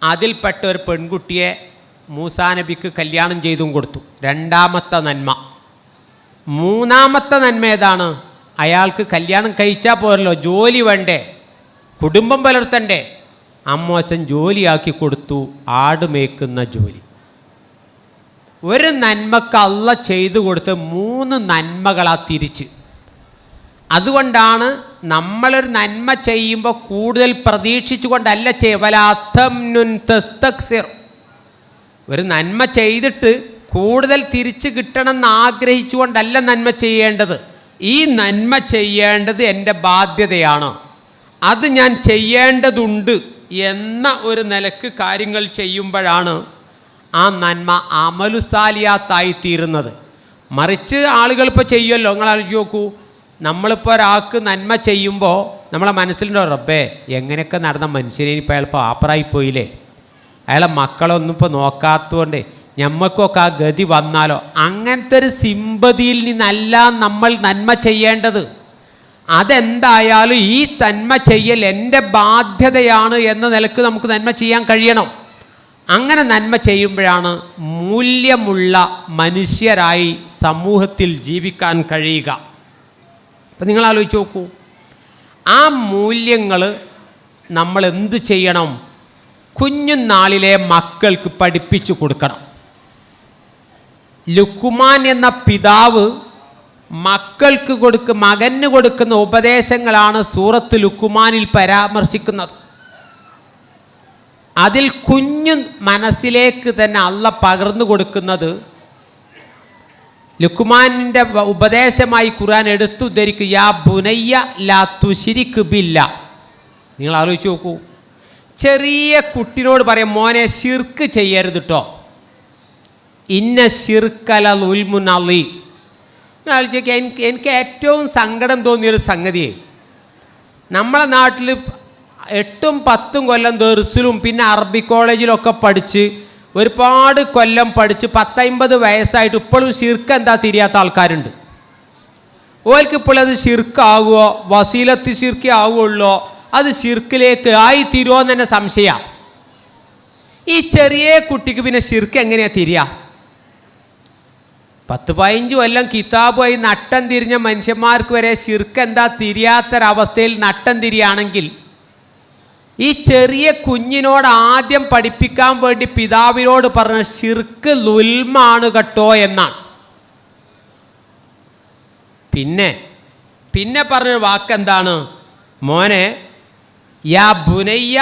അതിൽപ്പെട്ട ഒരു പെൺകുട്ടിയെ മൂസാ നബിക്ക് കല്യാണം ചെയ്തും കൊടുത്തു, രണ്ടാമത്തെ നന്മ. മൂന്നാമത്തെ നന്മ ഏതാണ്? അയാൾക്ക് കല്യാണം കഴിച്ചാൽ പോരല്ലോ, ജോലി വേണ്ടേ, കുടുംബം പുലർത്തണ്ടേ. അമ്മോശൻ ജോലിയാക്കി കൊടുത്തു, ആട് മേക്കുന്ന ജോലി. ഒരു നന്മക്ക് അല്ലാഹ് ചെയ്തു കൊടുത്ത് 3 നന്മകളാ തിരിച്ച്. അതുകൊണ്ടാണ് നമ്മളൊരു നന്മ ചെയ്യുമ്പോൾ കൂടുതൽ പ്രതീക്ഷിച്ചു കൊണ്ടല്ല ചെയ്യുക. ഒരു നന്മ ചെയ്തിട്ട് കൂടുതൽ തിരിച്ച് കിട്ടണമെന്ന് ആഗ്രഹിച്ചുകൊണ്ടല്ല നന്മ ചെയ്യേണ്ടത്. ഈ നന്മ ചെയ്യേണ്ടത് എൻ്റെ ബാധ്യതയാണ്, അത് ഞാൻ ചെയ്യേണ്ടതുണ്ട് എന്ന ഒരു നിലക്ക് കാര്യങ്ങൾ ചെയ്യുമ്പോഴാണ് ആ നന്മ അമലുസാലിയാത്തായിത്തീരുന്നത്. മറിച്ച് ആളുകൾ ഇപ്പോൾ ചെയ്യുമല്ലോ, നിങ്ങൾ ആലോചിച്ച് നോക്കൂ, നമ്മളിപ്പോൾ ഒരാൾക്ക് നന്മ ചെയ്യുമ്പോൾ നമ്മളെ മനസ്സിലുണ്ടോ, റബ്ബേ എങ്ങനെയൊക്കെ നടന്ന മനുഷ്യനെ ഇപ്പോൾ അയാൾ പാപ്പറായിപ്പോയില്ലേ, അയാളെ മക്കളൊന്നും ഇപ്പോൾ നോക്കാത്തതുകൊണ്ട് ഞമ്മക്കൊക്കെ ആ ഗതി വന്നാലോ. അങ്ങനത്തെ ഒരു സിമ്പതിയിൽ നിന്നല്ല നമ്മൾ നന്മ ചെയ്യേണ്ടത്. അതെന്തായാലും ഈ നന്മ ചെയ്യൽ എൻ്റെ ബാധ്യതയാണ് എന്ന നിലക്ക് നമുക്ക് നന്മ ചെയ്യാൻ കഴിയണം. അങ്ങനെ നന്മ ചെയ്യുമ്പോഴാണ് മൂല്യമുള്ള മനുഷ്യരായി സമൂഹത്തിൽ ജീവിക്കാൻ കഴിയുക. അപ്പം നിങ്ങൾ ആലോചിച്ച് നോക്കൂ, ആ മൂല്യങ്ങൾ നമ്മൾ എന്ത് ചെയ്യണം? കുഞ്ഞുനാളിലെ മക്കൾക്ക് പഠിപ്പിച്ചു കൊടുക്കണം. ലുക്മാൻ എന്ന പിതാവ് മകന് കൊടുക്കുന്ന ഉപദേശങ്ങളാണ് സൂറത്ത് ലുക്മാനിൽ പരാമർശിക്കുന്നത്. അതിൽ കുഞ്ഞു മനസ്സിലേക്ക് തന്നെ അല്ലാഹ് പകർന്നു കൊടുക്കുന്നത് ലുക്മാനിൻ്റെ ഉപദേശമായി ഖുർആൻ എടുത്തുദ്ധരിക്കുക, യാ ബുനയ്യ ലാ തുശ്രിക് ബില്ലാ. നിങ്ങൾ ആലോചിച്ച് നോക്കൂ, ചെറിയ കുട്ടിനോട് പറയാം, മോനെ ശിർക്ക് ചെയ്യരുത് കേട്ടോ, ഇന്ന ശിർക്കല ഉൽമുൻ അളീം. ആലോചിക്കുക, എനിക്ക് ഏറ്റവും സങ്കടം തോന്നിയൊരു സംഗതിയെ, നമ്മളെ നാട്ടിൽ 8-10 കൊല്ലം ദർസിലും പിന്നെ അറബി കോളേജിലൊക്കെ പഠിച്ച് ഒരുപാട് കൊല്ലം പഠിച്ച് 10-50 വയസ്സായിട്ട് ഇപ്പോഴും ശിർക്ക് എന്താ തിരിയാത്ത ആൾക്കാരുണ്ട്. ഓൽക്കിപ്പോൾ അത് ശിർക്കാവുമോ, വസീലത്ത് ശിർക്ക് ആവുള്ളോ, അത് ശിർക്കിലേക്ക് ആയിത്തീരുമോ എന്ന് തന്നെ സംശയമാണ്. ഈ ചെറിയ കുട്ടിക്ക് പിന്നെ ശിർക്ക് എങ്ങനെയാണ് തിരിയുക? 10-15 കൊല്ലം കിതാബുമായി നട്ടം തിരിഞ്ഞ മനുഷ്യന്മാർക്ക് വരെ ശിർക്ക് എന്താ തിരിയാത്തൊരവസ്ഥയിൽ നട്ടം തിരിയാണെങ്കിൽ, ഈ ചെറിയ കുഞ്ഞിനോട് ആദ്യം പഠിപ്പിക്കാൻ വേണ്ടി പിതാവിനോട് പറഞ്ഞ ശിർക്ക് ളുൽമാണ് കേട്ടോ എന്നാണ്. പിന്നെ പറഞ്ഞൊരു വാക്കെന്താണ്? മോനെ, യാ ബുനയ്യ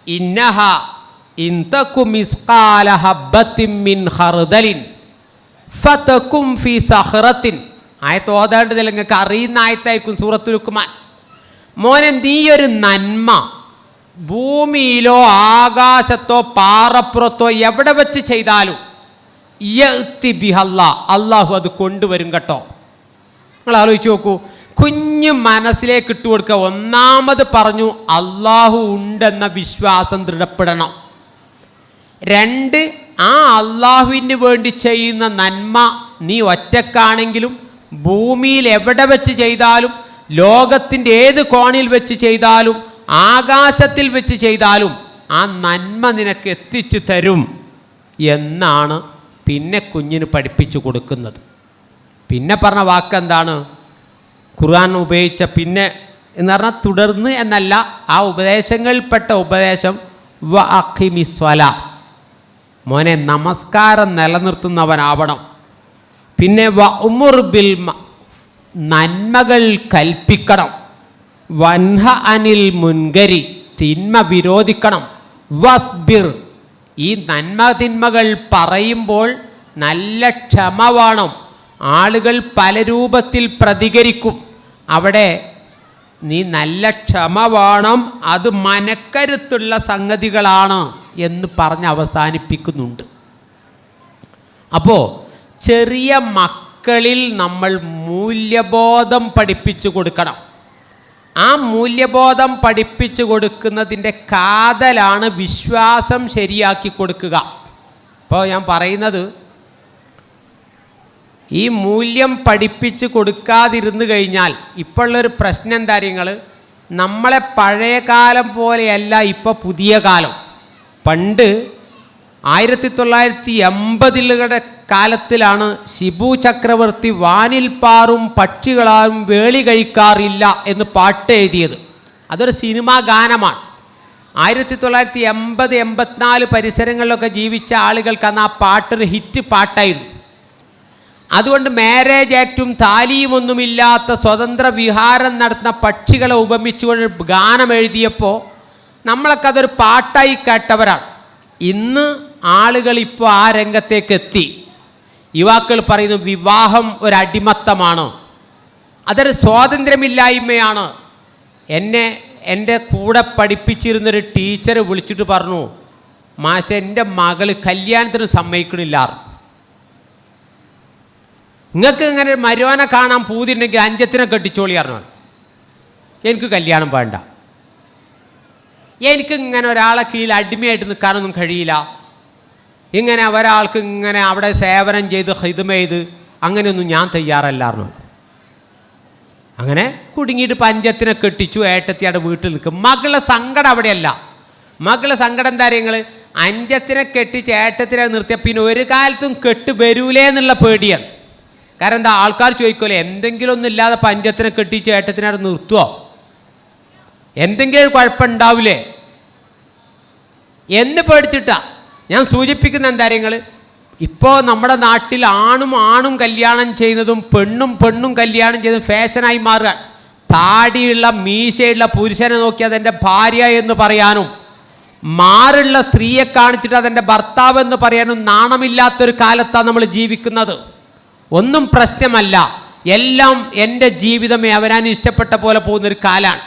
ഇന്നഹ ഇൻതകു മിസ്ഖാല ഹബ്ബത്തിൻ മിൻ ഖർദലിൻ ഫതകും ഫി സഖറത്തിൻ. ആയത്ത് ഓതേണ്ടതിൽ നിങ്ങൾക്ക് അറിയുന്ന ആയത്തായിരിക്കും, സൂറത്തുൽ ലുഖ്മാൻ. മോനെ, നീയൊരു നന്മ ഭൂമിയിലോ ആകാശത്തോ പാറപ്പുറത്തോ എവിടെ വെച്ച് ചെയ്താലും യഅ്തി ബിഹല്ലാ, അള്ളാഹു അത് കൊണ്ടുവരും കേട്ടോ. നിങ്ങൾ ആലോചിച്ച് നോക്കൂ, കുഞ്ഞ് മനസ്സിലേക്ക് ഇട്ട് കൊടുക്കുക. ഒന്നാമത് പറഞ്ഞു, അള്ളാഹു ഉണ്ടെന്ന വിശ്വാസം ദൃഢപ്പെടണം. 2, ആ അള്ളാഹുവിന് വേണ്ടി ചെയ്യുന്ന നന്മ നീ ഒറ്റക്കാണെങ്കിലും ഭൂമിയിൽ എവിടെ വെച്ച് ചെയ്താലും, ലോകത്തിൻ്റെ ഏത് കോണിൽ വെച്ച് ചെയ്താലും, ആകാശത്തിൽ വെച്ച് ചെയ്താലും ആ നന്മ നിനക്ക് എത്തിച്ചു തരും എന്നാണ് പിന്നെ കുഞ്ഞിന് പഠിപ്പിച്ചു കൊടുക്കുന്നത്. പിന്നെ പറഞ്ഞ വാക്കെന്താണ്? ഖുർആൻ ഉപയോഗിച്ച പിന്നെ എന്ന് പറഞ്ഞാൽ തുടർന്ന് എന്നല്ല, ആ ഉപദേശങ്ങളിൽപ്പെട്ട ഉപദേശം വ അഖിമിസ്വല, മോനെ നമസ്കാരം നിലനിർത്തുന്നവനാവണം. പിന്നെ വ ഉമുർ ബിൽ നന്മകൾ കൽപ്പിക്കണം. വൻഹ അനിൽ മുൻകരി, തിന്മ വിരോധിക്കണം. വസ്ബിർ, ഈ നന്മ തിന്മകൾ പറയുമ്പോൾ നല്ല ക്ഷമ വേണം. ആളുകൾ പല രൂപത്തിൽ പ്രതികരിക്കും, അവിടെ നീ നല്ല ക്ഷമ വേണം. അത് മനക്കരുത്തുള്ള സംഗതികളാണ് എന്ന് പറഞ്ഞ് അവസാനിപ്പിക്കുന്നുണ്ട്. അപ്പോൾ ചെറിയ മക്കളിൽ നമ്മൾ മൂല്യബോധം പഠിപ്പിച്ചു കൊടുക്കണം. ആ മൂല്യബോധം പഠിപ്പിച്ചു കൊടുക്കുന്നതിൻ്റെ കാതലാണ് വിശ്വാസം ശരിയാക്കി കൊടുക്കുക. ഇപ്പോൾ ഞാൻ പറയുന്നത്, ഈ മൂല്യം പഠിപ്പിച്ച് കൊടുക്കാതിരുന്നു കഴിഞ്ഞാൽ ഇപ്പോഴുള്ളൊരു പ്രശ്നം എന്താ അറിയുങ്ങൾ, നമ്മളെ പഴയ കാലം പോലെയല്ല ഇപ്പോൾ പുതിയ കാലം. പണ്ട് 1980കളുടെ കാലത്തിലാണ് ഷിബു ചക്രവർത്തി വാനിൽ പാറും പക്ഷികളാലും വേളി കഴിക്കാറില്ല എന്ന് പാട്ട് എഴുതിയത്. അതൊരു സിനിമാ ഗാനമാണ്. 1980-84 പരിസരങ്ങളിലൊക്കെ ജീവിച്ച ആളുകൾക്ക് അന്ന് ആ പാട്ടൊരു ഹിറ്റ് പാട്ടായിരുന്നു. അതുകൊണ്ട് മാരേജ് ആക്റ്റും താലിയുമൊന്നുമില്ലാത്ത സ്വതന്ത്ര വിഹാരം നടത്തുന്ന പക്ഷികളെ ഉപമിച്ചുകൊണ്ട് ഗാനം എഴുതിയപ്പോൾ നമ്മളൊക്കെ അതൊരു പാട്ടായി കേട്ടവരാണ്. ഇന്ന് ആളുകൾ ഇപ്പോൾ ആ രംഗത്തേക്ക് എത്തി. യുവാക്കൾ പറയുന്നു വിവാഹം ഒരടിമത്തമാണ്, അതൊരു സ്വാതന്ത്ര്യമില്ലായ്മയാണ്. എൻ്റെ കൂടെ പഠിപ്പിച്ചിരുന്നൊരു ടീച്ചർ വിളിച്ചിട്ട് പറഞ്ഞു, മാഷെ എൻ്റെ മകൾ കല്യാണത്തിന് സമ്മതിക്കണില്ല. നിങ്ങൾക്ക് ഇങ്ങനെ മരുവാനെ കാണാൻ പൂതിയുണ്ടെങ്കിൽ 5ത്തിനെ കെട്ടിച്ചോളി പറഞ്ഞു. എനിക്ക് കല്യാണം വേണ്ട, എനിക്ക് ഇങ്ങനെ ഒരാളെ കീഴിൽ അടിമയായിട്ട് നിൽക്കാനൊന്നും കഴിയില്ല. ഇങ്ങനെ ഒരാൾക്ക് ഇങ്ങനെ അവിടെ സേവനം ചെയ്ത് ഹിദ്മ ചെയ്ത് അങ്ങനെയൊന്നും ഞാൻ തയ്യാറല്ലായിരുന്നു. അങ്ങനെ കുടുങ്ങിയിട്ട് 5ത്തിനെ കെട്ടിച്ചു. ഏട്ടത്തിയുടെ വീട്ടിൽ നിൽക്കും. മകളുടെ സങ്കടം അവിടെയല്ല. മകളുടെ സങ്കടം എന്താ നിങ്ങൾ, 5ത്തിനെ കെട്ടിച്ച് ഏട്ടത്തിനെ നിർത്തിയ പിന്നെ ഒരു കാലത്തും കെട്ട് വരൂലേ എന്നുള്ള പേടിയാണ്. കാരണം എന്താ, ആൾക്കാർ ചോദിക്കുമല്ലോ, എന്തെങ്കിലും ഒന്നും ഇല്ലാതെ 5ത്തിനെ കെട്ടിച്ച് ഏട്ടത്തിനെ നിർത്തുമോ, എന്തെങ്കിലും കുഴപ്പമുണ്ടാവില്ലേ എന്ന് പേടിച്ചിട്ടാ. ഞാൻ സൂചിപ്പിക്കുന്ന എന്താ കാര്യങ്ങൾ, ഇപ്പോൾ നമ്മുടെ നാട്ടിൽ ആണും കല്യാണം ചെയ്യുന്നതും പെണ്ണും കല്യാണം ചെയ്യുന്നതും ഫാഷനായി മാറുക. താടിയുള്ള മീശയുള്ള പുരുഷനെ നോക്കി അതെൻ്റെ ഭാര്യ എന്ന് പറയാനും, മാറുള്ള സ്ത്രീയെ കാണിച്ചിട്ട് അതെൻ്റെ ഭർത്താവ് എന്ന് പറയാനും നാണമില്ലാത്തൊരു കാലത്താണ് നമ്മൾ ജീവിക്കുന്നത്. ഒന്നും പ്രശ്നമല്ല, എല്ലാം എൻ്റെ ജീവിതമേ അവനാൻ ഇഷ്ടപ്പെട്ട പോലെ പോകുന്നൊരു കാലമാണ്.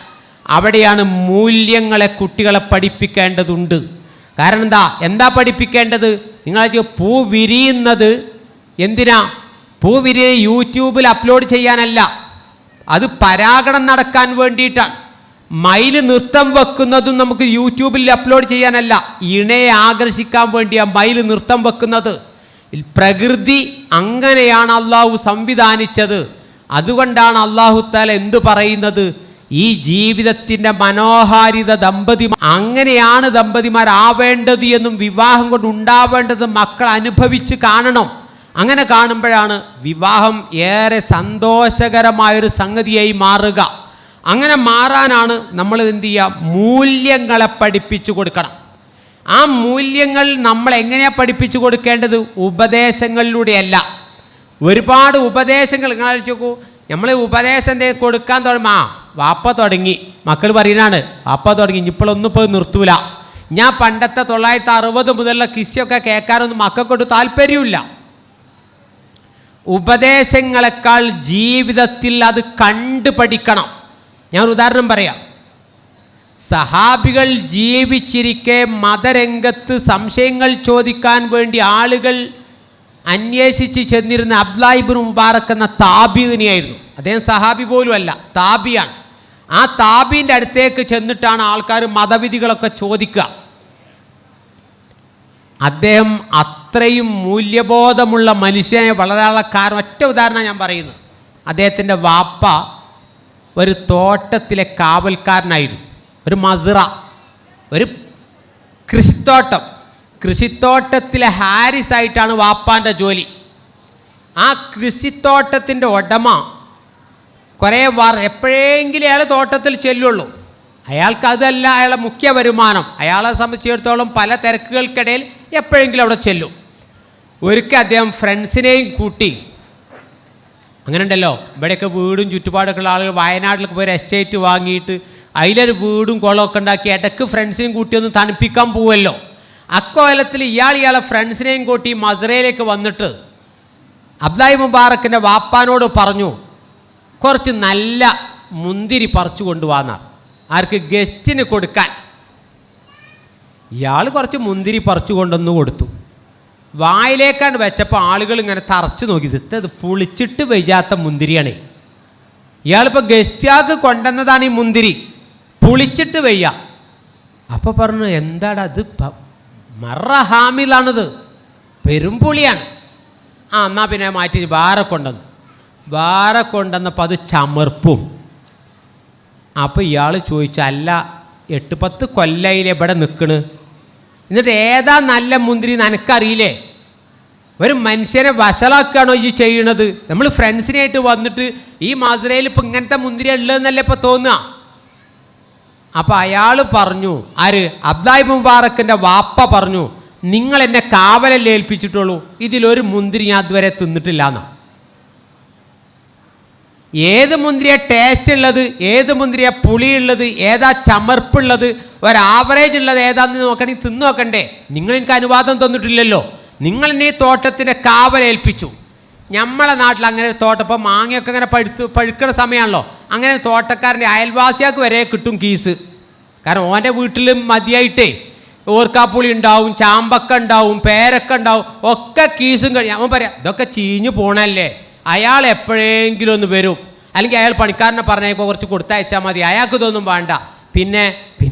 അവിടെയാണ് മൂല്യങ്ങളെ കുട്ടികളെ പഠിപ്പിക്കേണ്ടതുണ്ട്. കാരണം എന്താ പഠിപ്പിക്കേണ്ടത്? നിങ്ങൾ പൂ വിരിയുന്നത് എന്തിനാ? പൂ വിരിയ യൂട്യൂബിൽ അപ്ലോഡ് ചെയ്യാനല്ല, അത് പരാഗണം നടക്കാൻ വേണ്ടിയിട്ടാണ്. മയില് നൃത്തം വെക്കുന്നതും നമുക്ക് യൂട്യൂബിൽ അപ്ലോഡ് ചെയ്യാനല്ല, ഇണയെ ആകർഷിക്കാൻ വേണ്ടിയാണ് മയില് നൃത്തം വെക്കുന്നത്. പ്രകൃതി അങ്ങനെയാണ് അള്ളാഹു സംവിധാനിച്ചത്. അതുകൊണ്ടാണ് അല്ലാഹു തആല എന്തു പറയുന്നത്, ഈ ജീവിതത്തിൻ്റെ മനോഹാരിത അങ്ങനെയാണ് ദമ്പതിമാരാവേണ്ടത് എന്നും വിവാഹം കൊണ്ട് ഉണ്ടാവേണ്ടത് മക്കൾ അനുഭവിച്ച് കാണണം. അങ്ങനെ കാണുമ്പോഴാണ് വിവാഹം ഏറെ സന്തോഷകരമായൊരു സംഗതിയായി മാറുക. അങ്ങനെ മാറാനാണ് നമ്മൾ എന്ത് ചെയ്യുക, മൂല്യങ്ങളെ പഠിപ്പിച്ചു കൊടുക്കണം. ആ മൂല്യങ്ങൾ നമ്മൾ എങ്ങനെയാണ് പഠിപ്പിച്ചു കൊടുക്കേണ്ടത്? ഉപദേശങ്ങളിലൂടെയല്ല. ഒരുപാട് ഉപദേശങ്ങൾ നിങ്ങൾ ആലോചിച്ച് നോക്കൂ. നമ്മൾ ഉപദേശം എന്തെങ്കിലും കൊടുക്കാൻ തുടങ്ങും, വാപ്പ തുടങ്ങി, മക്കൾ പറയുന്നതാണ് വാപ്പ തുടങ്ങി, ഇപ്പോഴൊന്നും ഇപ്പോൾ നിർത്തൂല. ഞാൻ പണ്ടത്തെ 1960 മുതലുള്ള കിസ്യൊക്കെ കേൾക്കാനൊന്നും മക്കൾക്കൊട്ട് താല്പര്യമില്ല. ഉപദേശങ്ങളെക്കാൾ ജീവിതത്തിൽ അത് കണ്ടു പഠിക്കണം. ഞാൻ ഒരു ഉദാഹരണം പറയാം. സഹാബികൾ ജീവിച്ചിരിക്കെ മതരംഗത്ത് സംശയങ്ങൾ ചോദിക്കാൻ വേണ്ടി ആളുകൾ അന്വേഷിച്ച് ചെന്നിരുന്ന അബ്ദുല്ലാഹി ഇബ്നു മുബാറക് എന്ന താബിഈനായിരുന്നു. അദ്ദേഹം സഹാബി പോലും അല്ല, താബിയാണ്. ആ താബീൻ്റെ അടുത്തേക്ക് ചെന്നിട്ടാണ് ആൾക്കാർ മതവിധികളൊക്കെ ചോദിക്കുക. അദ്ദേഹം അത്രയും മൂല്യബോധമുള്ള മനുഷ്യനെ വളരാനുള്ള കാരണം, ഒറ്റ ഉദാഹരണം ഞാൻ പറയുന്നത്. അദ്ദേഹത്തിൻ്റെ വാപ്പ ഒരു തോട്ടത്തിലെ കാവൽക്കാരനായിരുന്നു. ഒരു മസ്റ, ഒരു കൃഷിത്തോട്ടത്തിലെ ഹാരിസായിട്ടാണ് വാപ്പാൻ്റെ ജോലി. ആ കൃഷിത്തോട്ടത്തിൻ്റെ ഉടമ കുറേ എപ്പോഴെങ്കിലും അയാൾ തോട്ടത്തിൽ ചെല്ലുള്ളൂ. അയാൾക്ക് അതല്ല അയാളുടെ മുഖ്യ വരുമാനം. അയാളെ സംബന്ധിച്ചിടത്തോളം പല തിരക്കുകൾക്കിടയിൽ എപ്പോഴെങ്കിലും അവിടെ ചെല്ലും. ഒരിക്കൽ അദ്ദേഹം ഫ്രണ്ട്സിനെയും കൂട്ടി, അങ്ങനെ ഉണ്ടല്ലോ ഇവിടെയൊക്കെ വീടും ചുറ്റുപാടൊക്കെ ഉള്ള ആളുകൾ വയനാട്ടിലേക്ക് പോയി എസ്റ്റേറ്റ് വാങ്ങിയിട്ട് അതിലൊരു വീടും കുളമൊക്കെ ഉണ്ടാക്കി ഇടയ്ക്ക് ഫ്രണ്ട്സിനെയും കൂട്ടി ഒന്ന് തണുപ്പിക്കാൻ പോവുമല്ലോ. അക്കോലത്തിൽ ഇയാളെ ഫ്രണ്ട്സിനെയും കൂട്ടി മസ്റയിലേക്ക് വന്നിട്ട് അബ്ദുല്ലാഹി മുബാറക്കിൻ്റെ വാപ്പാനോട് പറഞ്ഞു, കുറച്ച് നല്ല മുന്തിരി പറിച്ചു കൊണ്ടുവന്നാണ് ആർക്ക്, ഗസ്റ്റിന് കൊടുക്കാൻ. ഇയാൾ കുറച്ച് മുന്തിരി പറിച്ചു കൊണ്ടുവന്ന് കൊടുത്തു. വായിലേക്കാണ്ട് വെച്ചപ്പോൾ ആളുകൾ ഇങ്ങനെ തറച്ച് നോക്കി, ഇത് പുളിച്ചിട്ട് വയ്യാത്ത മുന്തിരിയാണ്. ഇയാളിപ്പോൾ ഗസ്റ്റാക്ക് കൊണ്ടുവന്നതാണ് ഈ മുന്തിരി, പുളിച്ചിട്ട് വയ്യ. അപ്പോൾ പറഞ്ഞു, എന്താടാ അത് മറഹാമിലാണിത്, പെരുംപുളിയാണ്. എന്നാൽ പിന്നെ മാറ്റി വേറെ കൊണ്ടുവന്നപ്പോൾ അത് ചമർപ്പും. അപ്പോൾ ഇയാൾ ചോദിച്ചു, അല്ല 8-10 കൊല്ലയിലെ ഇവിടെ നിൽക്കണ്, എന്നിട്ട് ഏതാ നല്ല മുന്തിരി നിനക്കറിയില്ലേ? ഒരു മനുഷ്യനെ വഷളാക്കുകയാണോ ഈ ചെയ്യണത്? നമ്മൾ ഫ്രണ്ട്സിനായിട്ട് വന്നിട്ട് ഈ മസ്റയിൽ ഇപ്പം ഇങ്ങനത്തെ മുന്തിരി ഉള്ളതെന്നല്ലേ ഇപ്പോൾ തോന്നുക. അപ്പോൾ അയാൾ പറഞ്ഞു, ആര്? അബ്ദുല്ലാഹി മുബാറക്കിൻ്റെ വാപ്പ പറഞ്ഞു, നിങ്ങൾ എന്നെ കാവലല്ലേ ഏൽപ്പിച്ചിട്ടുള്ളൂ, ഇതിലൊരു മുന്തിരി ഞാൻ അതുവരെ തിന്നിട്ടില്ല എന്നാ. ഏത് മുന്തിരിയാണ് ടേസ്റ്റ് ഉള്ളത്, ഏത് മുന്തിരിയാണ് പുളിയുള്ളത്, ഏതാ ചമർപ്പുള്ളത്, ഒരാവറേജ് ഉള്ളത് ഏതാണെന്ന് നോക്കണമെങ്കിൽ തിന്നു നോക്കണ്ടേ? നിങ്ങൾ എനിക്ക് അനുവാദം തന്നിട്ടില്ലല്ലോ. നിങ്ങൾ എന്നെ ഈ തോട്ടത്തിൻ്റെ കാവലേൽപ്പിച്ചു. നമ്മളെ നാട്ടിൽ അങ്ങനെ ഒരു തോട്ടം, ഇപ്പോൾ മാങ്ങയൊക്കെ അങ്ങനെ പഴുക്കുന്ന സമയമാണല്ലോ, അങ്ങനെ തോട്ടക്കാരൻ്റെ അയൽവാസിയാൾക്ക് വരെ കിട്ടും കീസ്. കാരണം ഓൻ്റെ വീട്ടിലും മതിയായിട്ടേ ഓർക്കാപ്പുളി ഉണ്ടാവും, ചാമ്പക്ക ഉണ്ടാവും, പേരക്ക ഉണ്ടാവും, ഒക്കെ കീസും കഴിയും. അവൻ പറയാം, ഇതൊക്കെ ചീഞ്ഞു പോണല്ലേ, അയാൾ എപ്പോഴെങ്കിലും ഒന്ന് വരും, അല്ലെങ്കിൽ അയാൾ പണിക്കാരനെ പറഞ്ഞപ്പോൾ കുറച്ച് കൊടുത്തയച്ചാൽ മതി, അയാൾക്ക് ഇതൊന്നും വേണ്ട. പിന്നെ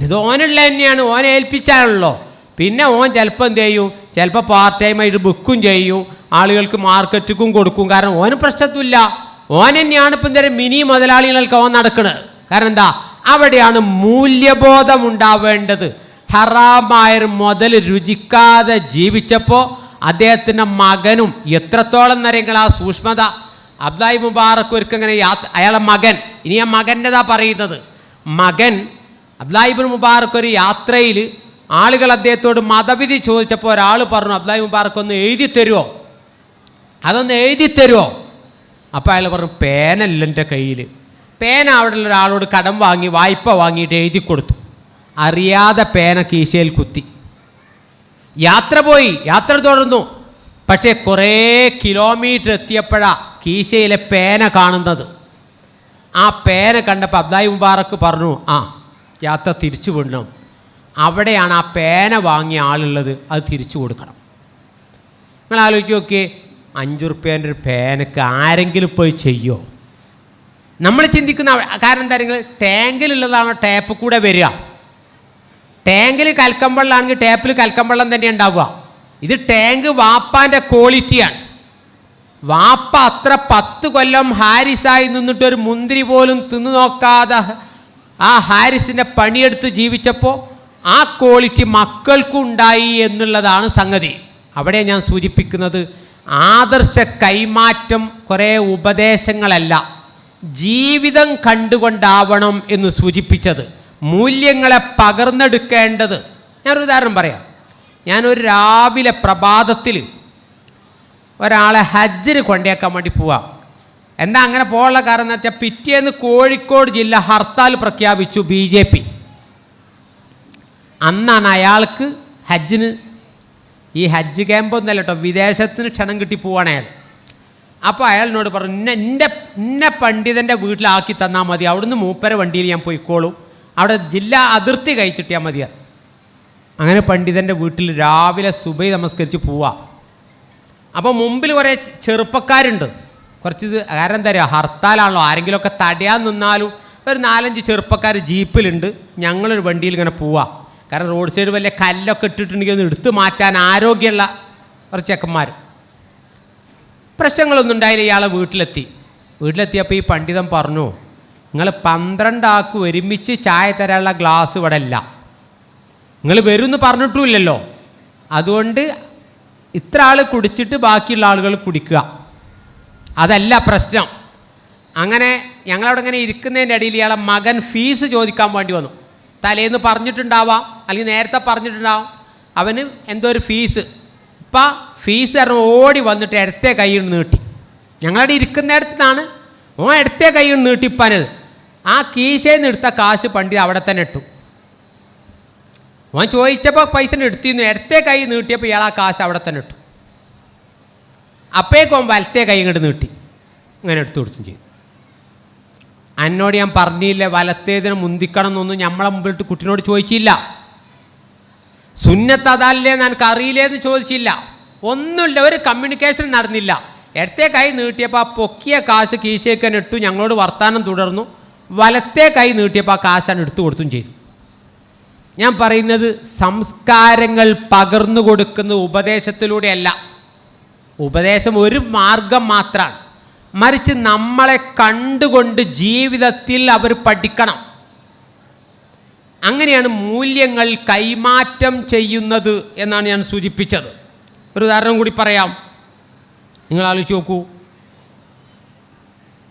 ഇത് ഓനുള്ള തന്നെയാണ്, ഓനെ ഏൽപ്പിച്ചാണല്ലോ. പിന്നെ ഓൻ ചിലപ്പോൾ എന്ത് ചെയ്യും, ചിലപ്പോൾ പാർട്ട് ടൈമായിട്ട് ബുക്കും ചെയ്യും, ആളുകൾക്ക് മാർക്കറ്റിക്കും കൊടുക്കും. കാരണം ഓന് പ്രശ്നത്തുമില്ല, ഓൻ തന്നെയാണ് ഇപ്പം എന്തായാലും മിനി മുതലാളികൾക്ക് ഓൻ നടക്കുന്നത്. കാരണം എന്താ, അവിടെയാണ് മൂല്യബോധം ഉണ്ടാവേണ്ടത്. ഹറാമായൊരു മുതൽ രുചിക്കാതെ ജീവിച്ചപ്പോൾ അദ്ദേഹത്തിൻ്റെ മകനും എത്രത്തോളം നിറങ്ങൾ ആ സൂക്ഷ്മത. അബ്ദുല്ലാഹി മുബാറക് ഒരിക്കങ്ങനെ അയാളെ മകൻ, ഇനി ആ മകൻ്റെതാ പറയുന്നത്, മകൻ അബ്ദുല്ലാഹി ഇബ്നു മുബാറക് ഒരു യാത്രയിൽ ആളുകൾ അദ്ദേഹത്തോട് മതവിധി ചോദിച്ചപ്പോൾ ഒരാൾ പറഞ്ഞു, അബ്ദുല്ലാഹി മുബാറക് ഒന്ന് എഴുതി തരുമോ, അതൊന്ന് എഴുതി തരുമോ? അപ്പോൾ അയാൾ പറഞ്ഞു, പേനല്ല എൻ്റെ കയ്യിൽ. പേന അവിടെയുള്ള ഒരാളോട് കടം വാങ്ങി വായ്പ വാങ്ങിയിട്ട് എഴുതി കൊടുത്തു. അറിയാതെ പേന കീശയിൽ കുത്തി. യാത്ര പോയി, യാത്ര തുടർന്നു. പക്ഷേ കുറേ കിലോമീറ്റർ എത്തിയപ്പോഴാണ് കീശയിലെ പേന കാണുന്നത്. ആ പേന കണ്ടപ്പോൾ അബ്ദുല്ലാഹി മുബാറക് പറഞ്ഞു, യാത്ര തിരിച്ചു വിടണം. അവിടെയാണ് ആ പേന വാങ്ങിയ ആളുള്ളത്, അത് തിരിച്ചു കൊടുക്കണം. നിങ്ങൾ ആലോചിച്ച് നോക്കിയേ, 5 റുപ്യേൻ്റെ ഒരു പേനക്ക് ആരെങ്കിലും പോയി ചെയ്യുമോ? നമ്മൾ ചിന്തിക്കുന്ന കാരണം എന്താ, നിങ്ങൾ ടാങ്കിലുള്ളതാണോ ടാപ്പ് കൂടെ വരിക? ടാങ്കിൽ കൽക്കം വെള്ളമാണെങ്കിൽ ടാപ്പിൽ കൽക്കം വെള്ളം തന്നെ ഉണ്ടാവുക. ഇത് ടാങ്ക് വാപ്പാൻ്റെ ക്വാളിറ്റിയാണ്. വാപ്പ അത്ര 10 കൊല്ലം ഹാരിസായി നിന്നിട്ടൊരു മുന്തിരി പോലും തിന്നു നോക്കാതെ ആ ഹാരിസിൻ്റെ പണിയെടുത്ത് ജീവിച്ചപ്പോൾ ആ ക്വാളിറ്റി മക്കൾക്കുണ്ടായി എന്നുള്ളതാണ് സംഗതി. അവിടെ ഞാൻ സൂചിപ്പിക്കുന്നത് ആദർശ കൈമാറ്റം കുറേ ഉപദേശങ്ങളല്ല, ജീവിതം കണ്ടുകൊണ്ടാവണം എന്ന് സൂചിപ്പിച്ചത്. മൂല്യങ്ങളെ പകർന്നെടുക്കേണ്ടത്. ഞാനൊരു ഉദാഹരണം പറയാം. ഞാനൊരു രാവിലെ പ്രഭാതത്തിൽ ഒരാളെ ഹജ്ജിന് കൊണ്ടേക്കാൻ വേണ്ടി പോവാം. എന്താ അങ്ങനെ പോകാനുള്ള കാരണം എന്ന് വെച്ചാൽ പിറ്റേന്ന് കോഴിക്കോട് ജില്ല ഹർത്താൽ പ്രഖ്യാപിച്ചു BJP. അന്നാണ് അയാൾക്ക് ഹജ്ജിന്, ഈ ഹജ്ജ് ക്യാമ്പൊന്നല്ല കേട്ടോ, വിദേശത്തിന് ക്ഷണം കിട്ടി പോവാണ് അയാൾ. അപ്പോൾ അയാളിനോട് പറഞ്ഞു, ഇന്ന പണ്ഡിതൻ്റെ വീട്ടിലാക്കി തന്നാൽ മതി, അവിടുന്ന് മൂപ്പരെ വണ്ടിയിൽ ഞാൻ പോയിക്കോളും, അവിടെ ജില്ലാ അതിർത്തി കഴിച്ചിട്ടിയാൽ മതിയാണ്. അങ്ങനെ പണ്ഡിതൻ്റെ വീട്ടിൽ രാവിലെ സുബഹി നമസ്കരിച്ച് പോവാം. അപ്പോൾ മുമ്പിൽ കുറേ ചെറുപ്പക്കാരുണ്ട്. കുറച്ച് കാരണം എന്താ പറയുക, ഹർത്താലാണല്ലോ, ആരെങ്കിലുമൊക്കെ തടയാൻ നിന്നാലും ഒരു 4-5 ചെറുപ്പക്കാർ ജീപ്പിലുണ്ട്. ഞങ്ങളൊരു വണ്ടിയിൽ ഇങ്ങനെ പോവാം. കാരണം റോഡ് സൈഡ് വലിയ കല്ലൊക്കെ ഇട്ടിട്ടുണ്ടെങ്കിൽ ഒന്ന് എടുത്തു മാറ്റാൻ ആരോഗ്യമുള്ള കുറച്ച് ചെക്കന്മാർ. പ്രശ്നങ്ങളൊന്നും ഉണ്ടായില്ല. ഇയാളെ വീട്ടിലെത്തിയപ്പോൾ ഈ പണ്ഡിതൻ പറഞ്ഞു, നിങ്ങൾ 12 ആൾക്ക് ഒരുമിച്ച് ചായ തരാനുള്ള ഗ്ലാസ് ഇവിടെ ഇല്ല, നിങ്ങൾ വരുമെന്ന് പറഞ്ഞിട്ടുമില്ലല്ലോ, അതുകൊണ്ട് ഇത്ര ആൾ കുടിച്ചിട്ട് ബാക്കിയുള്ള ആളുകൾ കുടിക്കുക, അതല്ല പ്രശ്നം. അങ്ങനെ ഞങ്ങളവിടെ ഇങ്ങനെ ഇരിക്കുന്നതിൻ്റെ ഇടയിൽ ഇയാളെ മകൻ ഫീസ് ചോദിക്കാൻ വേണ്ടി വന്നു. തലേന്ന് പറഞ്ഞിട്ടുണ്ടാവാം, അല്ലെങ്കിൽ നേരത്തെ പറഞ്ഞിട്ടുണ്ടാവാം. അവന് എന്തോ ഒരു ഫീസ്. ഇപ്പം ഫീസ് കാരണം ഓടി വന്നിട്ട് ഇടത്തെ കൈ നീട്ടി. ഞങ്ങളവിടെ ഇരിക്കുന്നിടത്താണ്. ഇടത്തെ കൈ നീട്ടിപ്പനത്. ആ കീശയിൽ നിന്ന് എടുത്ത കാശ് പണ്ഡിത അവിടെ തന്നെ ഇട്ടു. ചോദിച്ചപ്പോൾ പൈസ എടുത്തിരുന്നു. ഇടത്തെ കൈ നീട്ടിയപ്പോൾ ഇയാൾ ആ കാശ് അവിടെ തന്നെ ഇട്ടു. അപ്പോഴേക്കും വലത്തെ കൈ ഇങ്ങോട്ട് നീട്ടി ഇങ്ങനെ എടുത്തു കൊടുത്തും ചെയ്തു. എന്നോട് ഞാൻ പറഞ്ഞില്ല വലത്തേതിനെ മുന്തിക്കണം എന്നൊന്നും നമ്മളെ മുമ്പിലിട്ട് കുട്ടിനോട് ചോദിച്ചില്ല. സുന്നത്ത് അതല്ലേന്ന് എനിക്ക് അറിയില്ലേന്ന് ചോദിച്ചില്ല. ഒന്നുമില്ല, ഒരു കമ്മ്യൂണിക്കേഷൻ നടന്നില്ല. ഇടത്തെ കൈ നീട്ടിയപ്പോൾ ആ പൊക്കിയ കാശ് കീശയ്ക്ക് തന്നെ ഇട്ടു. ഞങ്ങളോട് വർത്താനം തുടർന്നു. വലത്തെ കൈ നീട്ടിയപ്പോൾ ആ കാശാണ് എടുത്തു കൊടുത്തും ചെയ്തു. ഞാൻ പറയുന്നത് സംസ്കാരങ്ങൾ പകർന്നു കൊടുക്കുന്ന ഉപദേശത്തിലൂടെയല്ല. ഉപദേശം ഒരു മാർഗം മാത്രമാണ്. മറിച്ച് നമ്മളെ കണ്ടുകൊണ്ട് ജീവിതത്തിൽ അവർ പഠിക്കണം. അങ്ങനെയാണ് മൂല്യങ്ങൾ കൈമാറ്റം ചെയ്യുന്നത് എന്നാണ് ഞാൻ സൂചിപ്പിച്ചത്. ഒരു ഉദാഹരണം കൂടി പറയാം. നിങ്ങൾ ആലോചിച്ച് നോക്കൂ.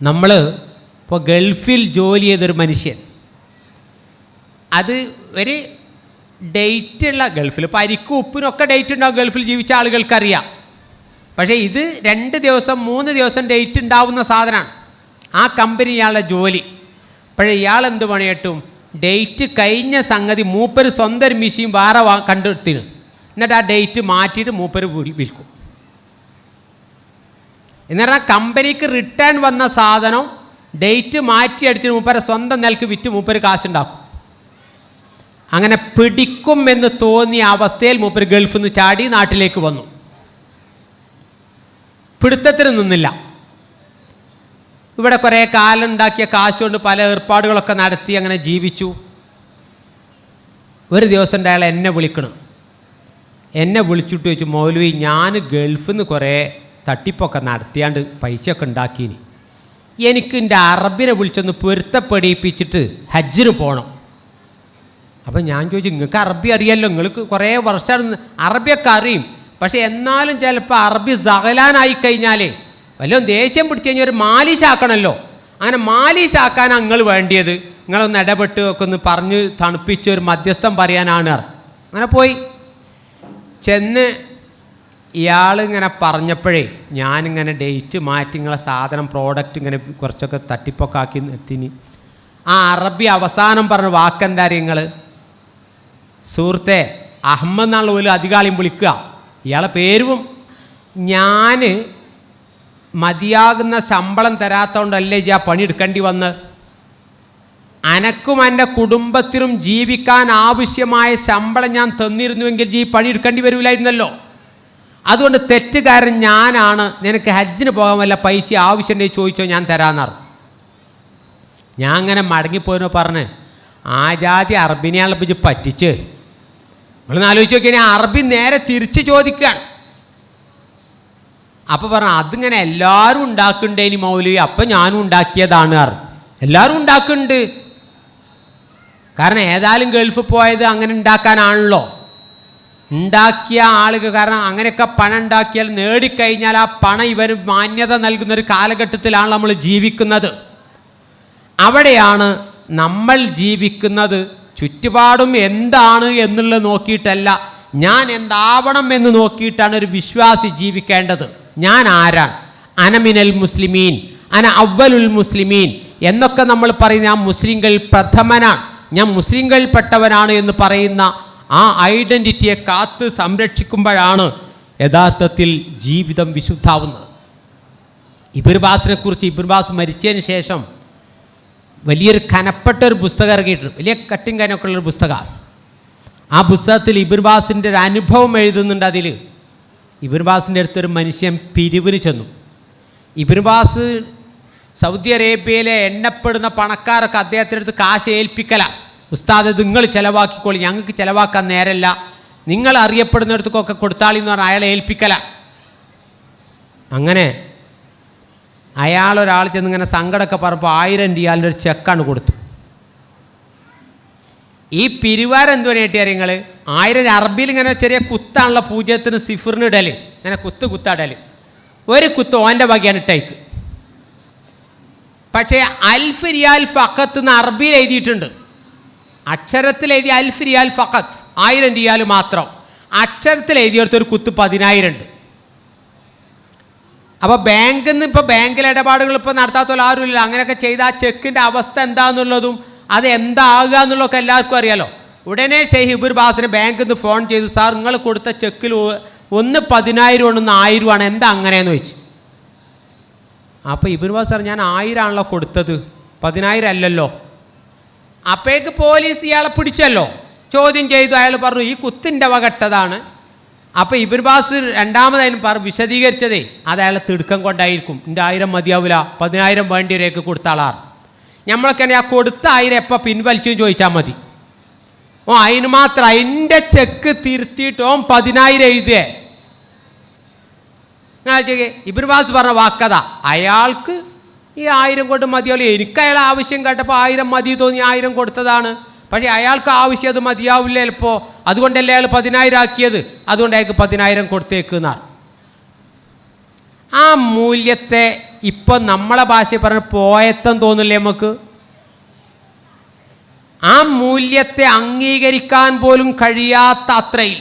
നമ്മൾ ഇപ്പോൾ ഗൾഫിൽ ജോലി ചെയ്തൊരു മനുഷ്യൻ, അത് ഒരു ഡേറ്റുള്ള, ഗൾഫിൽ പരിക്കും ഉപ്പിനൊക്കെ ഡേറ്റ് ഉണ്ടാവും, ഗൾഫിൽ ജീവിച്ച ആളുകൾക്കറിയാം. പക്ഷേ ഇത് 2 ദിവസം 3 ദിവസം ഡേറ്റ് ഉണ്ടാവുന്ന സാധനമാണ്. ആ കമ്പനി ഇയാളുടെ ജോലി. പക്ഷേ ഇയാൾ എന്ത് പണിയിട്ടും ഡേറ്റ് കഴിഞ്ഞ സംഗതി മൂപ്പര് സ്വന്തം ഒരു മെഷീൻ വേറെ കണ്ടെടുത്തിന്, എന്നിട്ട് ആ ഡേറ്റ് മാറ്റിയിട്ട് മൂപ്പര് വിൽക്കും. എന്നിട്ട് കമ്പനിക്ക് റിട്ടേൺ വന്ന സാധനം ഡേറ്റ് മാറ്റി അടിച്ചിട്ട് മൂപ്പരെ സ്വന്തം നിലക്ക് വിറ്റ് മൂപ്പര് കാശുണ്ടാക്കും. അങ്ങനെ പിടിക്കും എന്ന് തോന്നിയ അവസ്ഥയിൽ മൂപ്പര് ഗൾഫിൽ നിന്ന് ചാടി നാട്ടിലേക്ക് വന്നു. പിടുത്തത്തിന് നിന്നില്ല. ഇവിടെ കുറേ കാലം ഉണ്ടാക്കിയ കാശുകൊണ്ട് പല ഏർപ്പാടുകളൊക്കെ നടത്തി അങ്ങനെ ജീവിച്ചു. ഒരു ദിവസം ഉണ്ട് അയാൾ എന്നെ വിളിക്കണം. എന്നെ വിളിച്ചിട്ട് ചോദിച്ചു, മൗലവി ഞാൻ ഗൾഫിൽ നിന്ന് കുറേ തട്ടിപ്പൊക്കെ നടത്തിയാണ്ട് പൈസയൊക്കെ ഉണ്ടാക്കീനി, എനിക്ക് എൻ്റെ അറബിനെ വിളിച്ചൊന്ന് പൊരുത്തപ്പെടിപ്പിച്ചിട്ട് ഹജ്ജിന് പോകണം. അപ്പം ഞാൻ ചോദിച്ചു, നിങ്ങൾക്ക് അറബി അറിയാമല്ലോ, നിങ്ങൾക്ക് കുറേ വർഷം അറബിയൊക്കെ അറിയും, പക്ഷേ എന്നാലും ചിലപ്പോൾ അറബി സകലാനായി കഴിഞ്ഞാലേ വല്ലതും ദേഷ്യം പിടിച്ച് കഴിഞ്ഞാൽ ഒരു മാലിഷാക്കണമല്ലോ. അങ്ങനെ മാലിഷാക്കാനാണ് നിങ്ങൾ വേണ്ടിയത്. നിങ്ങളൊന്ന് ഇടപെട്ട് ഒക്കെ ഒന്ന് പറഞ്ഞ് തണുപ്പിച്ച് ഒരു മധ്യസ്ഥം പറയാനാണ്. അങ്ങനെ പോയി ചെന്ന് ഇയാളിങ്ങനെ പറഞ്ഞപ്പോഴേ ഞാനിങ്ങനെ ഡേറ്റ് മാറ്റി നിങ്ങളെ സാധനം പ്രോഡക്റ്റ് ഇങ്ങനെ കുറച്ചൊക്കെ തട്ടിപ്പൊക്കെ ആക്കി എത്തിന്. ആ അറബി അവസാനം പറഞ്ഞ വാക്കെന്താ അറിയ നിങ്ങൾ? സുഹൃത്തെ, അഹമ്മദ് എന്നുള്ള പോലും അധികാളിയും വിളിക്കുക. ഇയാളെ പേരും ഞാൻ മതിയാകുന്ന ശമ്പളം തരാത്തതുകൊണ്ടല്ലേ ആ പണി എടുക്കേണ്ടി വന്ന്. അനക്കും എൻ്റെ കുടുംബത്തിനും ജീവിക്കാൻ ആവശ്യമായ ശമ്പളം ഞാൻ തന്നിരുന്നുവെങ്കിൽ ഈ പണി എടുക്കേണ്ടി വരില്ലായിരുന്നല്ലോ. അതുകൊണ്ട് തെറ്റുകാരൻ ഞാനാണ്. നിനക്ക് ഹജ്ജിന് പോകാൻ വല്ല പൈസ ആവശ്യമുണ്ടെങ്കിൽ ചോദിച്ചോ, ഞാൻ തരാമെന്നാണ്. ഞാൻ അങ്ങനെ മടങ്ങിപ്പോയെന്ന് പറഞ്ഞ് ആ ജാതി അറബിനെ അളപ്പിച്ച് പറ്റിച്ച്. നമ്മളൊന്ന് ആലോചിച്ച് നോക്കിയാൽ അറബി നേരെ തിരിച്ച് ചോദിക്കുകയാണ്, അപ്പോൾ പറഞ്ഞു അതിങ്ങനെ എല്ലാവരും ഉണ്ടാക്കണ്ടേനി മൗലവി, അപ്പം ഞാനും ഉണ്ടാക്കിയതാണ് പറഞ്ഞു. എല്ലാവരും ഉണ്ടാക്കുന്നുണ്ട്, കാരണം ഏതായാലും ഗൾഫിൽ പോയത് അങ്ങനെ ഉണ്ടാക്കാനാണല്ലോ. ഉണ്ടാക്കിയ ആളുകൾ, കാരണം അങ്ങനെയൊക്കെ പണം ഉണ്ടാക്കിയാൽ നേടിക്കഴിഞ്ഞാൽ ആ പണം ഇവന് മാന്യത നൽകുന്നൊരു കാലഘട്ടത്തിലാണ് നമ്മൾ ജീവിക്കുന്നത്. അവിടെയാണ് നമ്മൾ ജീവിക്കുന്നത്. ചുറ്റുപാടും എന്താണ് എന്നുള്ളത് നോക്കിയിട്ടല്ല, ഞാൻ എന്താവണം എന്ന് നോക്കിയിട്ടാണ് ഒരു വിശ്വാസി ജീവിക്കേണ്ടത്. ഞാൻ ആരാണ്? അനമിനൽ മുസ്ലിമീൻ, അന അവ്വലുൽ മുസ്ലിമീൻ എന്നൊക്കെ നമ്മൾ പറയുന്ന ആ മുസ്ലിങ്ങൾ പ്രഥമനാണ്, ഞാൻ മുസ്ലിങ്ങളിൽപ്പെട്ടവനാണ് എന്ന് പറയുന്ന ആ ഐഡൻറ്റിറ്റിയെ കാത്ത് സംരക്ഷിക്കുമ്പോഴാണ് യഥാർത്ഥത്തിൽ ജീവിതം വിശുദ്ധാവുന്നത്. ഇബ്നു ബാസിനെ കുറിച്ച്, ഇബ്നു ബാസ് മരിച്ചതിന് ശേഷം വലിയൊരു കനപ്പെട്ട ഒരു പുസ്തകം ഇറങ്ങിയിട്ടുണ്ട്, വലിയ കട്ടിങ് കനൊക്കെ ഉള്ളൊരു പുസ്തകമാണ്. ആ പുസ്തകത്തിൽ ഇബ്നു ബാസിൻ്റെ ഒരു അനുഭവം എഴുതുന്നുണ്ട്. അതിൽ ഇബ്നു ബാസിൻ്റെ അടുത്തൊരു മനുഷ്യൻ പിരിവിന് ചെന്നു. ഇബ്നു ബാസ് സൗദി അറേബ്യയിലെ എണ്ണപ്പെടുന്ന പണക്കാരൊക്കെ അദ്ദേഹത്തിൻ്റെ അടുത്ത് കാശ് ഏൽപ്പിക്കലാണ്. ഉസ്താദ് നിങ്ങൾ ചിലവാക്കിക്കോളി, ഞങ്ങൾക്ക് ചിലവാക്കാൻ നേരല്ല, നിങ്ങൾ അറിയപ്പെടുന്നിടത്തൊക്കെ കൊടുത്താളി എന്ന് പറഞ്ഞാൽ അയാളെ ഏൽപ്പിക്കലാണ്. അങ്ങനെ അയാളൊരാൾ ചെന്നിങ്ങനെ സങ്കടമൊക്കെ പറഞ്ഞപ്പോൾ 1000 റിയാലിൻ്റെ ഒരു ചെക്കാണ് കൊടുത്തു. ഈ പിരിവാരം എന്ത് പണിയിട്ടിയാൽ നിങ്ങൾ 1000 അറബിയിൽ ഇങ്ങനെ ചെറിയ കുത്താണുള്ള പൂജ്യത്തിന് സിഫറിന് ഇടൽ, ഇങ്ങനെ കുത്താടൽ, ഒരു കുത്ത് ഓൻ്റെ വകയാണ് ഇട്ടേക്ക്. പക്ഷേ അൽഫ് റിയാൽ ഫഖത്ത് എന്ന് അറബിയിൽ എഴുതിയിട്ടുണ്ട്. അക്ഷരത്തിൽ എഴുതി അൽഫ് റിയാൽ ഫഖത്ത് 1000 റിയാൽ മാത്രം. അക്ഷരത്തിൽ എഴുതിയെടുത്തൊരു കുത്ത് 10,000 ഉണ്ട്. അപ്പോൾ ബാങ്കിൽ നിന്ന് ഇപ്പോൾ ബാങ്കിലെ ഇടപാടുകൾ ഇപ്പോൾ നടത്താത്ത ആരുമില്ല. അങ്ങനെയൊക്കെ ചെയ്ത ആ ചെക്കിൻ്റെ അവസ്ഥ എന്താണെന്നുള്ളതും അത് എന്താകുക എന്നുള്ളതൊക്കെ എല്ലാവർക്കും അറിയാലോ. ഉടനെ ഷെയ്ഖ് ഇബ്നു ബാസിന് ബാങ്കിൽ നിന്ന് ഫോൺ ചെയ്തു, സാർ നിങ്ങൾ കൊടുത്ത ചെക്കിൽ ഒന്ന് 10,000 ഒന്ന് 1000 ആണ്, എന്താ അങ്ങനെയെന്ന് ചോദിച്ചു. അപ്പോൾ ഇബ്നു ബാസ് സാർ ഞാൻ 1000 ആണല്ലോ കൊടുത്തത്, 10,000 അല്ലല്ലോ. അപ്പോഴേക്ക് പോലീസ് ഇയാളെ പിടിച്ചല്ലോ, ചോദ്യം ചെയ്തു. അയാൾ പറഞ്ഞു ഈ കുത്തിൻ്റെ വകട്ടതാണ്. അപ്പോൾ ഇബ്നു ബാസ് രണ്ടാമതായാലും വിശദീകരിച്ചതേ അത് അയാളെ തിടുക്കം കൊണ്ടായിരിക്കും. എൻ്റെ 1000 മതിയാവില്ല, 10,000 വേണ്ടിയൊരേക്ക് കൊടുത്ത ആളാണ്. നമ്മളൊക്കെ ആ കൊടുത്ത 1000 എപ്പോൾ പിൻവലിച്ചു ചോദിച്ചാൽ മതി. അതിന് മാത്രം അതിൻ്റെ ചെക്ക് തിരുത്തിയിട്ട് 10,000 എഴുതിയേ. ഇബ്നു ബാസ് പറഞ്ഞ വാക്കതാ, അയാൾക്ക് ഈ 1000 കൊണ്ട് മതിയാവില്ല. എനിക്ക് അയാൾ ആവശ്യം കേട്ടപ്പോൾ 1000 മതി തോന്നി 1000 കൊടുത്തതാണ്. പക്ഷേ അയാൾക്ക് ആവശ്യം അത് മതിയാവില്ല ചിലപ്പോൾ, അതുകൊണ്ടല്ലേ അയാൾ 10,000 ആക്കിയത്, അതുകൊണ്ട് അയാൾക്ക് 10,000 കൊടുത്തേക്കുന്നാണ്. ആ മൂല്യത്തെ ഇപ്പം നമ്മളെ ഭാഷയിൽ പറഞ്ഞ പോയത്തം തോന്നില്ലേ നമുക്ക്? ആ മൂല്യത്തെ അംഗീകരിക്കാൻ പോലും കഴിയാത്ത അത്രയിൽ.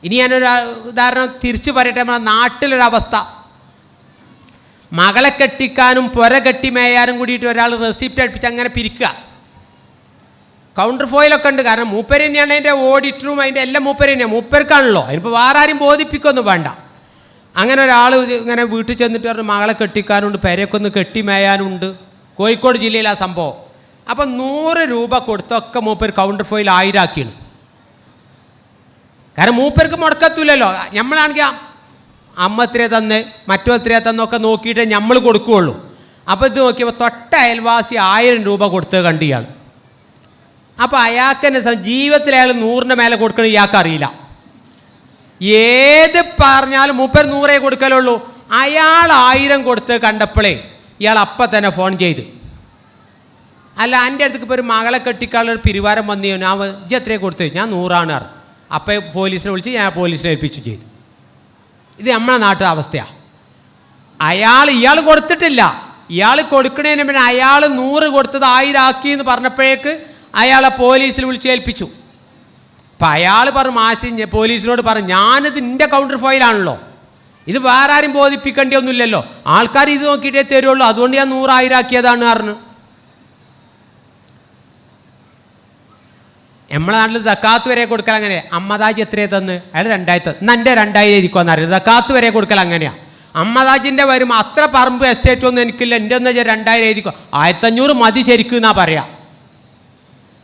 ഇനി ഞാനൊരു ഉദാഹരണം തിരിച്ചു പറയട്ടെ. നമ്മുടെ നാട്ടിലൊരവസ്ഥ, മകളെ കെട്ടിക്കാനും പുര കെട്ടി മേയാനും കൂടിയിട്ട് ഒരാൾ റെസിപ്റ്റ് അടുപ്പിച്ച് അങ്ങനെ പിരിക്കുക. കൗണ്ടർ ഫോയിലൊക്കെ ഉണ്ട്, കാരണം മൂപ്പര് തന്നെയാണ് അതിൻ്റെ ഓഡിറ്ററും അതിൻ്റെ എല്ലാം മൂപ്പര് തന്നെയാണ്, മൂപ്പർക്കാണല്ലോ. അതിനിപ്പോൾ വേറെ ആരും ബോധിപ്പിക്കൊന്നും വേണ്ട. അങ്ങനെ ഒരാൾ ഇങ്ങനെ വീട്ടിൽ ചെന്നിട്ട് പറഞ്ഞു മകളെ കെട്ടിക്കാനുണ്ട്, പെരയൊക്കെ ഒന്ന് കെട്ടി മേയാനുണ്ട്. കോഴിക്കോട് ജില്ലയിൽ ആ സംഭവം. അപ്പം 100 രൂപ കൊടുത്തൊക്കെ മൂപ്പർ കൗണ്ടർ ഫോയിൽ 1000 ആക്കിയാണ്. കാരണം മൂപ്പർക്ക് മുടക്കത്തില്ലല്ലോ. നമ്മളാണെങ്കിൽ അമ്മ എത്രയെ തന്നെ മറ്റോ എത്രയെ തന്നൊക്കെ നോക്കിയിട്ട് നമ്മൾ കൊടുക്കുകയുള്ളൂ. അപ്പോൾ ഇത് നോക്കിയപ്പോൾ തൊട്ട അയൽവാസി 1000 രൂപ കൊടുത്തത് കണ്ട് ഇയാൾ. അപ്പോൾ അയാൾക്ക് തന്നെ ജീവിതത്തിൽ അയാൾ 100ൻ്റെ മേലെ കൊടുക്കണം ഇയാൾക്ക് അറിയില്ല. ഏത് പറഞ്ഞാലും മൂപ്പർ 100 കൊടുക്കലുള്ളൂ. അയാൾ 1000 കൊടുത്ത് കണ്ടപ്പോഴേ ഇയാൾ അപ്പം തന്നെ ഫോൺ ചെയ്ത്, അല്ല എൻ്റെ അടുത്തേക്ക് ഇപ്പോൾ ഒരു മകളെ കെട്ടിക്കാനുള്ളൊരു പിരിവാരം വന്നു, ഞാൻ ഇജ്ജ് എത്രയെ കൊടുത്തു, ഞാൻ 100 ആണ്. അപ്പോൾ പോലീസിനെ വിളിച്ച് ഞാൻ പോലീസിനെ ഏൽപ്പിച്ചു ചെയ്തു. ഇത് നമ്മളെ നാട്ടിലെ അവസ്ഥയാണ്. ഇയാൾ കൊടുത്തിട്ടില്ല, ഇയാൾ കൊടുക്കണേന് പിന്നെ അയാൾ 100 കൊടുത്തത് 1000 ആക്കി എന്ന് പറഞ്ഞപ്പോഴേക്ക് അയാളെ പോലീസിൽ വിളിച്ച് ഏൽപ്പിച്ചു. അപ്പം അയാൾ പറഞ്ഞു, മാഷി പോലീസിനോട് പറഞ്ഞു, ഞാനിത് എൻ്റെ കൗണ്ടർ ഫയലാണല്ലോ, ഇത് വേറെ ആരും ബോധിപ്പിക്കേണ്ടിയൊന്നുമില്ലല്ലോ, ആൾക്കാർ ഇത് നോക്കിയിട്ടേ തരുള്ളൂ, അതുകൊണ്ട് ഞാൻ 100 1000 ആക്കിയതാണ് പറഞ്ഞു. നമ്മളെ നാട്ടിൽ സക്കാത്ത് വരെ കൊടുക്കൽ അങ്ങനെ. അമ്മദാജ് എത്രയെ തന്ന്, അയാൾ 2000 എന്നാൽ എൻ്റെ 2000 ഇരിക്കുമെന്ന് അറിയാം. സക്കാത്ത് വരെ കൊടുക്കൽ അങ്ങനെയാണ്. അമ്മദാജിൻ്റെ വരും അത്ര പറമ്പ് എസ്റ്റേറ്റ് ഒന്നും എനിക്കില്ല, എൻ്റെ ഒന്ന് 2000 എഴുതിക്കോ, 1500 മതി ശരിക്കും എന്നാ പറയാം.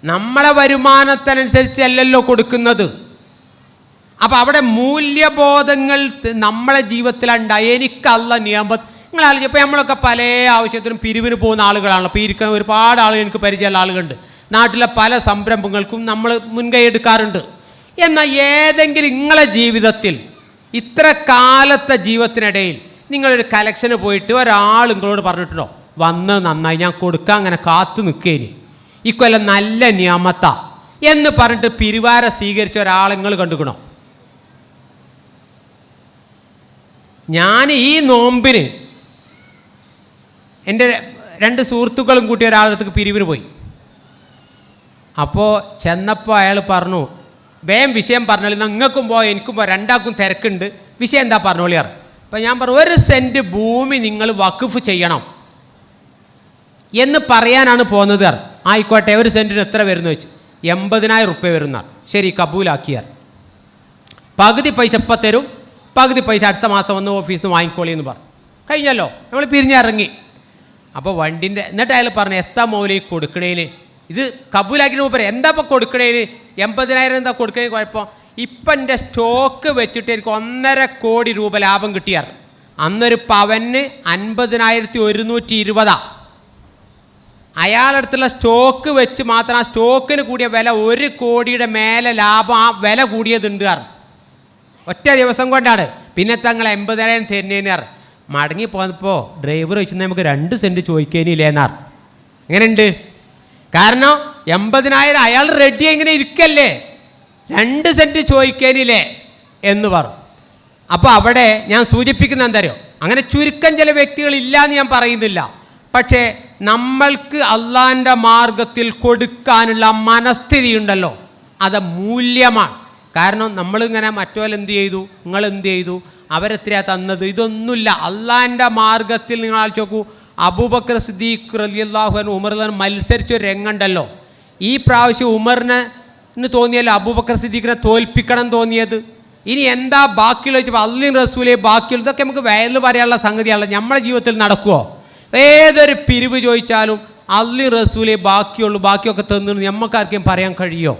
നമ്മളെ വരുമാനത്തിനനുസരിച്ച് അല്ലല്ലോ കൊടുക്കുന്നത്. അപ്പോൾ അവിടെ മൂല്യബോധങ്ങൾ നമ്മളെ ജീവിതത്തിലുണ്ടായി. എനിക്കല്ല നിയമം നിങ്ങൾ ആലോചിച്ച്. ഇപ്പോൾ നമ്മളൊക്കെ പല ആവശ്യത്തിനും പിരിവിന് പോകുന്ന ആളുകളാണല്ലോ. ഇപ്പോൾ ഇരിക്കുന്ന ഒരുപാട് ആളുകൾ എനിക്ക് പരിചയമുള്ള ആളുകളുണ്ട്. നാട്ടിലെ പല സംരംഭങ്ങൾക്കും നമ്മൾ മുൻകൈ എടുക്കാറുണ്ട്. എന്നാൽ ഏതെങ്കിലും നിങ്ങളെ ജീവിതത്തിൽ ഇത്ര കാലത്തെ ജീവിതത്തിനിടയിൽ നിങ്ങളൊരു കലക്ഷന് പോയിട്ട് ഒരാൾ നിങ്ങളോട് പറഞ്ഞിട്ടുണ്ടോ വന്ന് നന്നായി ഞാൻ കൊടുക്കാൻ അങ്ങനെ കാത്തു നിൽക്കേനി ഇക്കൊല്ലം നല്ല നിയമത്ത എന്ന് പറഞ്ഞിട്ട് പിരിവാര സ്വീകരിച്ച ഒരാൾ നിങ്ങൾ കണ്ടുക്കണോ? ഞാൻ ഈ നോമ്പിന് എൻ്റെ 2 സുഹൃത്തുക്കളും കൂട്ടി ഒരാളടുത്തേക്ക് പിരിവിന് പോയി. അപ്പോൾ ചെന്നപ്പോൾ അയാൾ പറഞ്ഞു, വേഗം വിഷയം പറഞ്ഞോളി, നിങ്ങൾക്കും പോയി എനിക്കും പോയി, രണ്ടാൾക്കും തിരക്കുണ്ട്, വിഷയം എന്താ പറഞ്ഞോളിയാറ്. അപ്പം ഞാൻ പറഞ്ഞു, 1 സെൻറ്റ് ഭൂമി നിങ്ങൾ വഖഫ് ചെയ്യണം എന്ന് പറയാനാണ് പോകുന്നത്. ആയിക്കോട്ടെ, 1 സെൻറ്റിന് എത്ര വരുന്നു വെച്ച് 80,000 റുപ്യ വരുന്ന. ശരി, കബൂലാക്കിയാർ. പകുതി പൈസ ഇപ്പം തരും, പകുതി പൈസ അടുത്ത മാസം വന്ന് ഓഫീസിൽ നിന്ന് വാങ്ങിക്കോളി എന്ന് പറഞ്ഞു. കഴിഞ്ഞല്ലോ, നമ്മൾ പിരിഞ്ഞിറങ്ങി. അപ്പോൾ വണ്ടിൻ്റെ എന്നിട്ട് അയാൾ പറഞ്ഞു, എത്താ മൗലി കൊടുക്കണേന്, ഇത് കബൂലാക്കിന് മുമ്പ് എന്താ ഇപ്പം കൊടുക്കണേന്, 80,000 എന്താ കൊടുക്കണേന് കുഴപ്പം, ഇപ്പം എൻ്റെ സ്റ്റോക്ക് വെച്ചിട്ട് എനിക്ക് 1.5 കോടി രൂപ ലാഭം കിട്ടിയാറ്. അന്നൊരു പവന് 50,120. അയാളടുത്തുള്ള സ്റ്റോക്ക് വെച്ച് മാത്രം ആ സ്റ്റോക്കിന് കൂടിയ വില 1 കോടിയുടെ മേലെ ലാഭം ആ വില കൂടിയതുണ്ട് കാരണം ഒറ്റ ദിവസം കൊണ്ടാണ്. പിന്നെ തങ്ങൾ 80,000 തരുന്നേനാർ. മടങ്ങി പോന്നപ്പോൾ ഡ്രൈവർ ചോദിച്ചാൽ നമുക്ക് 2 സെൻറ്റ് ചോദിക്കാനില്ലേന്നാർ. എങ്ങനെയുണ്ട്? കാരണം 80,000 അയാൾ റെഡി ഇങ്ങനെ ഇരിക്കല്ലേ, 2 സെൻറ്റ് ചോദിക്കാനില്ലേ എന്ന് പറഞ്ഞു. അപ്പോൾ അവിടെ ഞാൻ സൂചിപ്പിക്കുന്ന എന്തറിയോ, അങ്ങനെ ചുരുക്കം ചില വ്യക്തികളില്ല എന്ന് ഞാൻ പറയുന്നില്ല, പക്ഷേ നമ്മൾക്ക് അള്ളാൻ്റെ മാർഗത്തിൽ കൊടുക്കാനുള്ള മനസ്ഥിതി ഉണ്ടല്ലോ, അത് മൂല്യമാണ്. കാരണം നമ്മളിങ്ങനെ മറ്റോലെ എന്ത് ചെയ്തു, നിങ്ങൾ എന്ത് ചെയ്തു, അവരെത്രയാ തന്നത്, ഇതൊന്നുമില്ല. അള്ളാൻ്റെ മാർഗത്തിൽ നിങ്ങൾ ആലോചിച്ച് നോക്കൂ, അബൂബക്കർ സിദ്ദീഖ് റളിയല്ലാഹു അൻഹു ഉമർ മത്സരിച്ചൊരു രംഗമുണ്ടല്ലോ. ഈ പ്രാവശ്യം ഉമറിന് തോന്നിയല്ലോ അബൂബക്കർ സിദ്ദീഖിനെ തോൽപ്പിക്കണം തോന്നിയത്. ഇനി എന്താ ബാക്കിയുള്ള വെച്ചപ്പോൾ അള്ളയും റസൂലെ ബാക്കിയുള്ള, ഇതൊക്കെ നമുക്ക് വയലിൽ പറയാനുള്ള സംഗതിയാണല്ലോ, നമ്മുടെ ജീവിതത്തിൽ നടക്കുമോ? ഏതൊരു പിരിവ് ചോദിച്ചാലും അള്ളയും റസൂലെ ബാക്കിയുള്ളൂ, ബാക്കിയൊക്കെ തന്നു നമുക്കാർക്കും പറയാൻ കഴിയുമോ?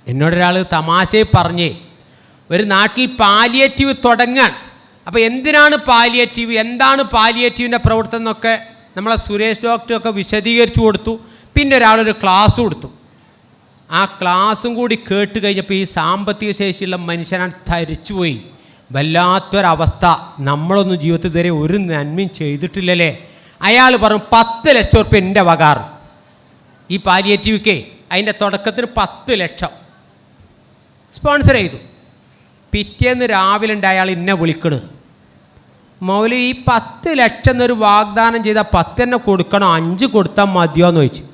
എന്നോടൊരാൾ തമാശയെ പറഞ്ഞേ, ഒരു നാട്ടിൽ പാലിയേറ്റീവ് തുടങ്ങാൻ. അപ്പോൾ എന്തിനാണ് പാലിയേറ്റീവ്, എന്താണ് പാലിയേറ്റീവിൻ്റെ പ്രവർത്തനം എന്നൊക്കെ നമ്മളെ സുരേഷ് ഡോക്ടറൊക്കെ വിശദീകരിച്ചു കൊടുത്തു. പിന്നെ ഒരാളൊരു ക്ലാസ് കൊടുത്തു. ആ ക്ലാസ്സും കൂടി കേട്ട് കഴിഞ്ഞപ്പോൾ ഈ സാമ്പത്തിക ശേഷിയുള്ള മനുഷ്യനാണ് ധരിച്ചുപോയി. വല്ലാത്തൊരവസ്ഥ, നമ്മളൊന്നും ജീവിതത്തിൽ ഇതുവരെ ഒരു നന്മയും ചെയ്തിട്ടില്ലല്ലേ. അയാൾ പറഞ്ഞു 10 ലക്ഷം റുപ്യ എൻ്റെ വകാറ് ഈ പാലിയേറ്റീവ്ക്കേ. അതിൻ്റെ തുടക്കത്തിന് 10 ലക്ഷം സ്പോൺസർ ചെയ്തു. പിറ്റേന്ന് രാവിലെ ഉണ്ട് അയാൾ എന്നെ വിളിക്കണ്, മൗലവി ഈ 10 ലക്ഷം എന്നൊരു വാഗ്ദാനം ചെയ്താൽ 10 തന്നെ കൊടുക്കണോ, 5 കൊടുത്താൽ മതിയോ എന്ന് ചോദിച്ചു.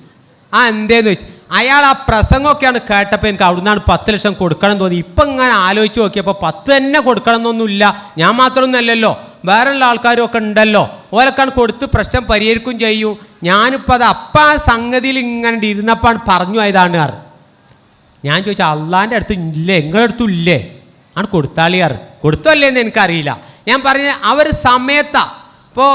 എന്തേന്ന് ചോദിച്ചു. അയാൾ ആ പ്രസംഗമൊക്കെയാണ് കേട്ടപ്പോൾ എനിക്ക് അവിടുന്നാണ് 10 ലക്ഷം കൊടുക്കണം തോന്നി. ഇപ്പം ഇങ്ങനെ ആലോചിച്ച് നോക്കിയപ്പോൾ 10 തന്നെ കൊടുക്കണം എന്നൊന്നുമില്ല. ഞാൻ മാത്രമൊന്നും അല്ലല്ലോ, വേറെയുള്ള ആൾക്കാരും ഒക്കെ ഉണ്ടല്ലോ, ഓലക്കാണ് കൊടുത്ത് പ്രശ്നം പരിഹരിക്കും ചെയ്യും. ഞാനിപ്പോൾ അത് അപ്പം ആ സംഗതിയിൽ ഇങ്ങനെ ഇരുന്നപ്പോൾ പറഞ്ഞു ആയതാണ് ആറ്. ഞാൻ ചോദിച്ചാൽ അള്ളാൻ്റെ അടുത്ത് ഇല്ലേ, നിങ്ങളുടെ അടുത്തും ഇല്ലേ, ആണ് കൊടുത്താളിയാറ്. കൊടുത്തല്ലേന്ന് എനിക്കറിയില്ല. ഞാൻ പറഞ്ഞ അവർ സമയത്താണ്. ഇപ്പോൾ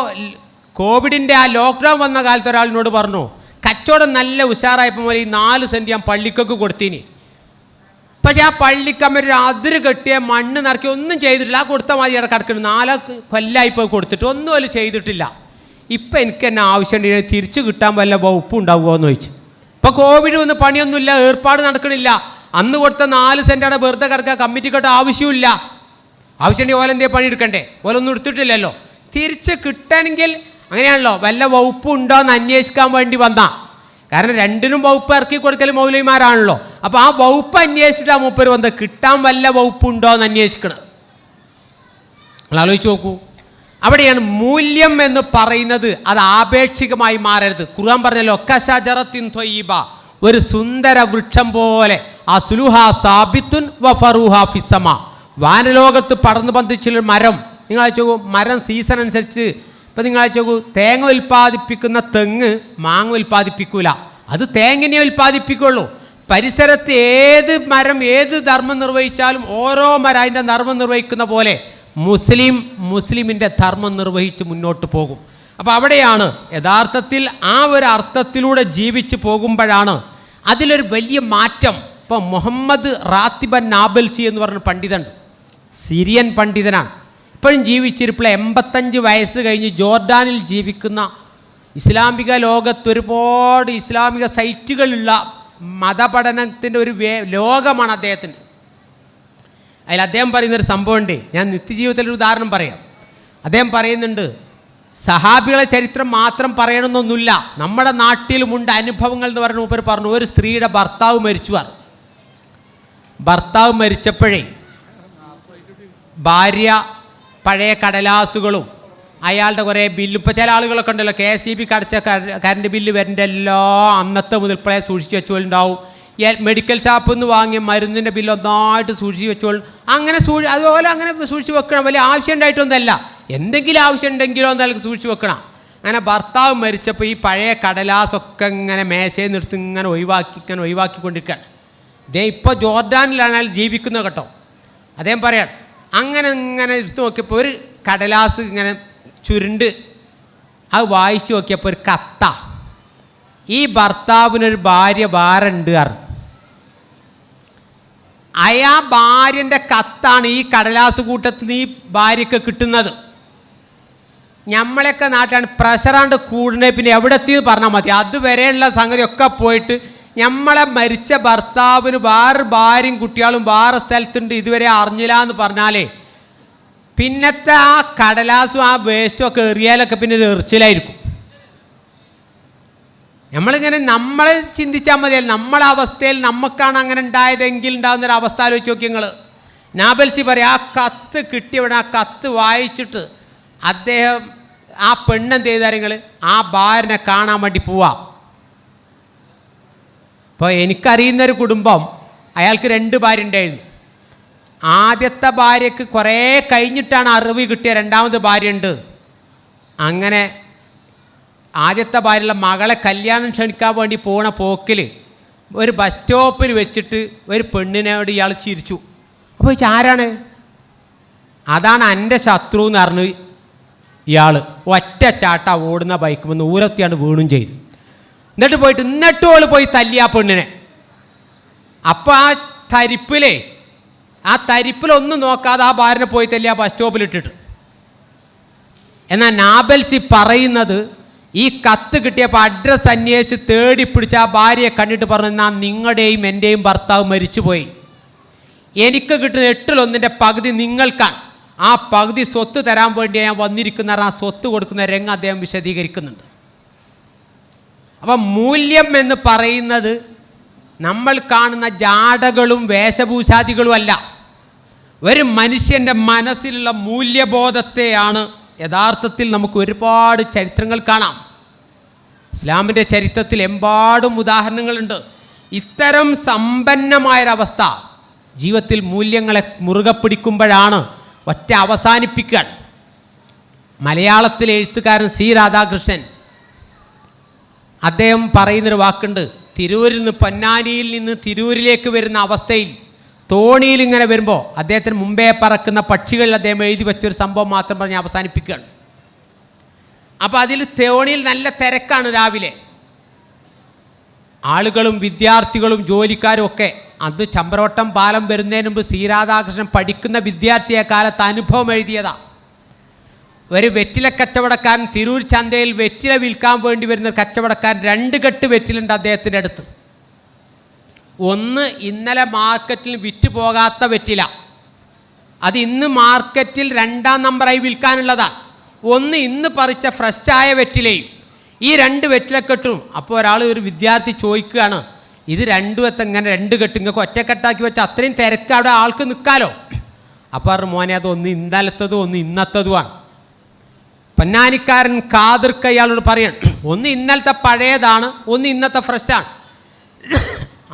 കോവിഡിൻ്റെ ആ ലോക്ക്ഡൗൺ വന്ന കാലത്ത് ഒരാളിനോട് പറഞ്ഞു, കച്ചവടം നല്ല ഉഷാറായപ്പോൾ പോലെ ഈ 4 സെൻറ്റ് ഞാൻ പള്ളിക്കൊക്കെ കൊടുത്തിന്. പക്ഷേ ആ പള്ളിക്കമ്മ അതിര് കെട്ടിയ മണ്ണ് നിറക്കി ഒന്നും ചെയ്തിട്ടില്ല. ആ കൊടുത്ത മതി അവിടെ കിടക്കണം. 4 കൊല്ലമായിപ്പോൾ കൊടുത്തിട്ട് ഒന്നും അതിൽ ചെയ്തിട്ടില്ല. ഇപ്പം എനിക്ക് തന്നെ ആവശ്യമുണ്ട്, തിരിച്ചു കിട്ടാൻ വല്ല വകുപ്പ് ഉണ്ടാവുമോ എന്ന് ചോദിച്ചു. ഇപ്പോൾ കോവിഡ് വന്ന് പണിയൊന്നുമില്ല, ഏർപ്പാട് നടക്കണില്ല. അന്ന് കൊടുത്ത 4 സെൻറ്റ് അവിടെ വെറുതെ കിടക്കുക, കമ്മിറ്റിക്കൊട്ട് ആവശ്യമില്ല. ആവശ്യമുണ്ടെങ്കിൽ ഓലെന്തേ പണിയെടുക്കണ്ടേ, ഓലൊന്നും എടുത്തിട്ടില്ലല്ലോ. തിരിച്ച് കിട്ടണമെങ്കിൽ അങ്ങനെയാണല്ലോ, വല്ല വകുപ്പ് ഉണ്ടോ എന്ന് അന്വേഷിക്കാൻ വേണ്ടി വന്നാ. കാരണം 2നും വകുപ്പ് ഇറക്കി കൊടുക്കൽ മൗലവിമാരാണല്ലോ. അപ്പോൾ ആ വകുപ്പ് അന്വേഷിച്ചിട്ട് ആ മൂപ്പര് വന്നത്, കിട്ടാൻ വല്ല വകുപ്പുണ്ടോ എന്ന് അന്വേഷിക്കണം. നിങ്ങൾ ആലോചിച്ച് നോക്കൂ, അവിടെയാണ് മൂല്യം എന്ന് പറയുന്നത്. അത് ആപേക്ഷികമായി മാറരുത്. ഖുർആൻ പറഞ്ഞല്ലോ, കശജറത്തിൻ ത്വയ്യിബ, ഒരു സുന്ദര വൃക്ഷം പോലെ, അസ്ലുഹാ സാബിത്തുൻ വഫറുഹാ ഫിസ്സമാ, വാനലോകത്ത് പടർന്നു പന്തിച്ചുള്ള മരം. നിങ്ങൾ അയച്ചു നോക്കൂ, മരം സീസൺ അനുസരിച്ച്. ഇപ്പം നിങ്ങൾ അയച്ചു നോക്കൂ, തേങ്ങ ഉൽപ്പാദിപ്പിക്കുന്ന തെങ്ങ് മാങ്ങ ഉൽപ്പാദിപ്പിക്കൂല, അത് തേങ്ങിനെ ഉൽപ്പാദിപ്പിക്കുള്ളൂ. പരിസരത്ത് ഏത് മരം ഏത് ധർമ്മം നിർവഹിച്ചാലും ഓരോ മരം അതിൻ്റെ ധർമ്മം നിർവഹിക്കുന്ന പോലെ മുസ്ലിമിൻ്റെ ധർമ്മം നിർവഹിച്ച് മുന്നോട്ട് പോകും. അപ്പോൾ അവിടെയാണ് യഥാർത്ഥത്തിൽ ആ ഒരു അർത്ഥത്തിലൂടെ ജീവിച്ച് പോകുമ്പോഴാണ് അതിലൊരു വലിയ മാറ്റം. ഇപ്പോൾ മുഹമ്മദ് റാത്തിബൻ നാബൽസി എന്ന് പറഞ്ഞ പണ്ഡിതനുണ്ട്, സിറിയൻ പണ്ഡിതനാണ്. ഇപ്പോഴും ജീവിച്ചിരിപ്പോൾ 85 വയസ്സ് കഴിഞ്ഞ് ജോർഡാനിൽ ജീവിക്കുന്ന, ഇസ്ലാമിക ലോകത്ത് ഒരുപാട് ഇസ്ലാമിക സൈറ്റുകളുള്ള മതപഠനത്തിൻ്റെ ഒരു ലോകമാണ് അദ്ദേഹത്തിന്. അതിൽ അദ്ദേഹം പറയുന്നൊരു സംഭവമുണ്ട്. ഞാൻ നിത്യജീവിതത്തിലൊരു ഉദാഹരണം പറയാം. അദ്ദേഹം പറയുന്നുണ്ട്, സഹാബികളെ ചരിത്രം മാത്രം പറയണമെന്നൊന്നുമില്ല, നമ്മുടെ നാട്ടിലുമുണ്ട് അനുഭവങ്ങൾ എന്ന് പറഞ്ഞ മൂപ്പർ പറഞ്ഞു. ഒരു സ്ത്രീയുടെ ഭർത്താവ് മരിച്ചു പറഞ്ഞു. ഭർത്താവ് മരിച്ചപ്പോഴേ ഭാര്യ പഴയ കടലാസുകളും അയാളുടെ കുറേ ബില്ലും, ഇപ്പോൾ ചില ആളുകളൊക്കെ ഉണ്ടല്ലോ KCB അടച്ച കറണ്ട് ബില്ല് വരേണ്ട എല്ലാം അന്നത്തെ മുതൽപ്പഴേ സൂക്ഷിച്ച് വെച്ചുകൊണ്ടുണ്ടാവും. മെഡിക്കൽ ഷാപ്പിൽ നിന്ന് വാങ്ങിയ മരുന്നിൻ്റെ ബില്ല് ഒന്നായിട്ട് സൂക്ഷിച്ച് വെച്ചോളും. അങ്ങനെ അതുപോലെ അങ്ങനെ സൂക്ഷിച്ച് വെക്കണം. വലിയ ആവശ്യം ഉണ്ടായിട്ടൊന്നുമല്ല, എന്തെങ്കിലും ആവശ്യം ഉണ്ടെങ്കിലോ എന്നാലും സൂക്ഷിച്ച് വെക്കണം. അങ്ങനെ ഭർത്താവ് മരിച്ചപ്പോൾ ഈ പഴയ കടലാസൊക്കെ ഇങ്ങനെ മേശയിൽ നിർത്തി ഇങ്ങനെ ഒഴിവാക്കിക്കൊണ്ടിരിക്കുകയാണ്. ഇതേ ഇപ്പോൾ ജോർഡാനിലാണ് അയാൾ ജീവിക്കുന്നത് കേട്ടോ. അദ്ദേഹം പറയാം, അങ്ങനെ ഇങ്ങനെ എടുത്ത് നോക്കിയപ്പോൾ ഒരു കടലാസ് ഇങ്ങനെ ചുരുണ്ട് അത് വായിച്ചു നോക്കിയപ്പോൾ ഒരു കത്ത. ഈ ഭർത്താവിനൊരു ഭാര്യ വേറുണ്ട് പറഞ്ഞു. അയാ ഭാര്യൻ്റെ കത്താണ് ഈ കടലാസ് കൂട്ടത്തിൽ നിന്ന് ഈ ഭാര്യയ്ക്ക് കിട്ടുന്നത്. നമ്മളൊക്കെ നാട്ടിലാണ് പ്രഷറാണ്ട് കൂടുന്നത്, പിന്നെ എവിടെ എത്തിയെന്ന് പറഞ്ഞാൽ മതി. അതുവരെയുള്ള സംഗതിയൊക്കെ പോയിട്ട് നമ്മളെ മരിച്ച ഭർത്താവിന് വേറെ ഭാര്യയും കുട്ടികളും വേറെ സ്ഥലത്തുണ്ട്, ഇതുവരെ അറിഞ്ഞില്ല എന്ന് പറഞ്ഞാലേ പിന്നത്തെ ആ കടലാസും ആ വേസ്റ്റും ഒക്കെ എറിയാലൊക്കെ പിന്നെ ഒരു എറിച്ചിലായിരിക്കും. നമ്മളിങ്ങനെ നമ്മൾ ചിന്തിച്ചാൽ മതിയല്ലോ, നമ്മളെ അവസ്ഥയിൽ നമുക്കാണ് അങ്ങനെ ഉണ്ടായതെങ്കിൽ ഉണ്ടാകുന്നൊരു അവസ്ഥ ആലോചിച്ച് നോക്കി നിങ്ങൾ. നാബൽസി പറയാം, ആ കത്ത് കിട്ടിയവിടെ ആ കത്ത് വായിച്ചിട്ട് അദ്ദേഹം ആ പെണ്ണെന്ത് ചെയ്താൽ നിങ്ങൾ ആ ഭാര്യനെ കാണാൻ വേണ്ടി പോവാം. ഇപ്പോൾ എനിക്കറിയുന്നൊരു കുടുംബം, അയാൾക്ക് 2 ഭാര്യ ഉണ്ടായിരുന്നു. ആദ്യത്തെ ഭാര്യയ്ക്ക് കുറേ കഴിഞ്ഞിട്ടാണ് അറിവ് കിട്ടിയ രണ്ടാമത് ഭാര്യ ഉണ്ട്. അങ്ങനെ ആദ്യത്തെ ഭാര്യയുള്ള മകളെ കല്യാണം ക്ഷണിക്കാൻ വേണ്ടി പോണ പോക്കിൽ ഒരു ബസ് സ്റ്റോപ്പിൽ വെച്ചിട്ട് ഒരു പെണ്ണിനോട് ഇയാൾ ചിരിച്ചു. അപ്പോൾ ആരാണ്? അതാണ് എൻ്റെ ശത്രു എന്ന് പറഞ്ഞു. ഇയാൾ ഒറ്റ ചാട്ട ഓടുന്ന ബൈക്ക് വന്ന് ഊരത്തിയാണ് വീണും ചെയ്തു. എന്നിട്ടും അവൾ പോയി തല്ലി ആ പെണ്ണിനെ. അപ്പോൾ ആ തരിപ്പിലൊന്നും നോക്കാതെ ആ ഭാര്യനെ പോയി തല്ലി ആ ബസ് സ്റ്റോപ്പിലിട്ടിട്ട്. എന്നാൽ നാബൽസി പറയുന്നത്, ഈ കത്ത് കിട്ടിയപ്പോൾ അഡ്രസ്സ് അന്വേഷിച്ച് തേടി പിടിച്ച് ആ ഭാര്യയെ കണ്ടിട്ട് പറഞ്ഞു, എന്നാൽ നിങ്ങളുടെയും എൻ്റെയും ഭർത്താവ് മരിച്ചുപോയി, എനിക്ക് കിട്ടുന്ന 8-1 പകുതി നിങ്ങൾക്കാണ്, ആ പകുതി സ്വത്ത് തരാൻ വേണ്ടി ഞാൻ വന്നിരിക്കുന്ന ആ സ്വത്ത് കൊടുക്കുന്ന രംഗം അദ്ദേഹം വിശദീകരിക്കുന്നുണ്ട്. അപ്പം മൂല്യം എന്ന് പറയുന്നത് നമ്മൾ കാണുന്ന ജാടകളും വേഷഭൂഷാദികളും അല്ല, ഒരു മനുഷ്യൻ്റെ മനസ്സിലുള്ള മൂല്യബോധത്തെയാണ് യഥാർത്ഥത്തിൽ നമുക്ക് ഒരുപാട് ചരിത്രങ്ങൾ കാണാം. ഇസ്ലാമിൻ്റെ ചരിത്രത്തിൽ എമ്പാടും ഉദാഹരണങ്ങളുണ്ട്. ഇത്തരം സമ്പന്നമായൊരവസ്ഥ ജീവിതത്തിൽ മൂല്യങ്ങളെ മുറുകെ പിടിക്കുമ്പോഴാണ് ഒറ്റ അവസാനിപ്പിക്കാൻ. മലയാളത്തിലെ എഴുത്തുകാരൻ C. രാധാകൃഷ്ണൻ അദ്ദേഹം പറയുന്നൊരു വാക്കുണ്ട്. തിരൂരിൽ നിന്ന്, പൊന്നാനിയിൽ നിന്ന് തിരൂരിലേക്ക് വരുന്ന അവസ്ഥയിൽ തോണിയിൽ ഇങ്ങനെ വരുമ്പോൾ അദ്ദേഹത്തിന് മുമ്പേ പറക്കുന്ന പക്ഷികളിൽ അദ്ദേഹം എഴുതി വെച്ചൊരു സംഭവം മാത്രം പറഞ്ഞ് അവസാനിപ്പിക്കുകയാണ്. അപ്പോൾ അതിൽ തോണിയിൽ നല്ല തിരക്കാണ് രാവിലെ. ആളുകളും വിദ്യാർത്ഥികളും ജോലിക്കാരും ഒക്കെ. അത് ചമ്പ്രവട്ടം പാലം വരുന്നതിന് മുമ്പ് C. രാധാകൃഷ്ണൻ പഠിക്കുന്ന വിദ്യാർത്ഥിയെ കാലത്ത് അനുഭവം എഴുതിയതാണ്. ഒരു വെറ്റില കച്ചവടക്കാരൻ തിരൂർ ചന്തയിൽ വെറ്റില വിൽക്കാൻ വേണ്ടി വരുന്ന കച്ചവടക്കാരൻ 2 കെട്ട് വെറ്റിലുണ്ട് അദ്ദേഹത്തിൻ്റെ അടുത്ത്. ഒന്ന് ഇന്നലെ മാർക്കറ്റിൽ വിറ്റ് പോകാത്ത വെറ്റില, അത് ഇന്ന് മാർക്കറ്റിൽ 2ാം നമ്പറായി വിൽക്കാനുള്ളതാണ്. ഒന്ന് ഇന്ന് പറിച്ച ഫ്രഷായ വെറ്റിലയും. ഈ 2 വെറ്റിലക്കെട്ടും. അപ്പോൾ ഒരു വിദ്യാർത്ഥി ചോദിക്കുകയാണ്, ഇത് രണ്ടും ഇങ്ങനെ 2 കെട്ട് നിങ്ങൾക്ക് ഒറ്റക്കെട്ടാക്കി വെച്ചാൽ അത്രയും തിരക്ക് അവിടെ ആൾക്ക് നിൽക്കാലോ. അപ്പോൾ മോനെ, അത് ഒന്ന് ഇന്നലത്തതും ഒന്ന് ഇന്നത്തതുമാണ്. പൊന്നാനിക്കാരൻ കാതിർക്ക ഇയാളോട് പറയണം, ഒന്ന് ഇന്നലത്തെ പഴയതാണ്, ഒന്ന് ഇന്നത്തെ ഫ്രഷാണ്.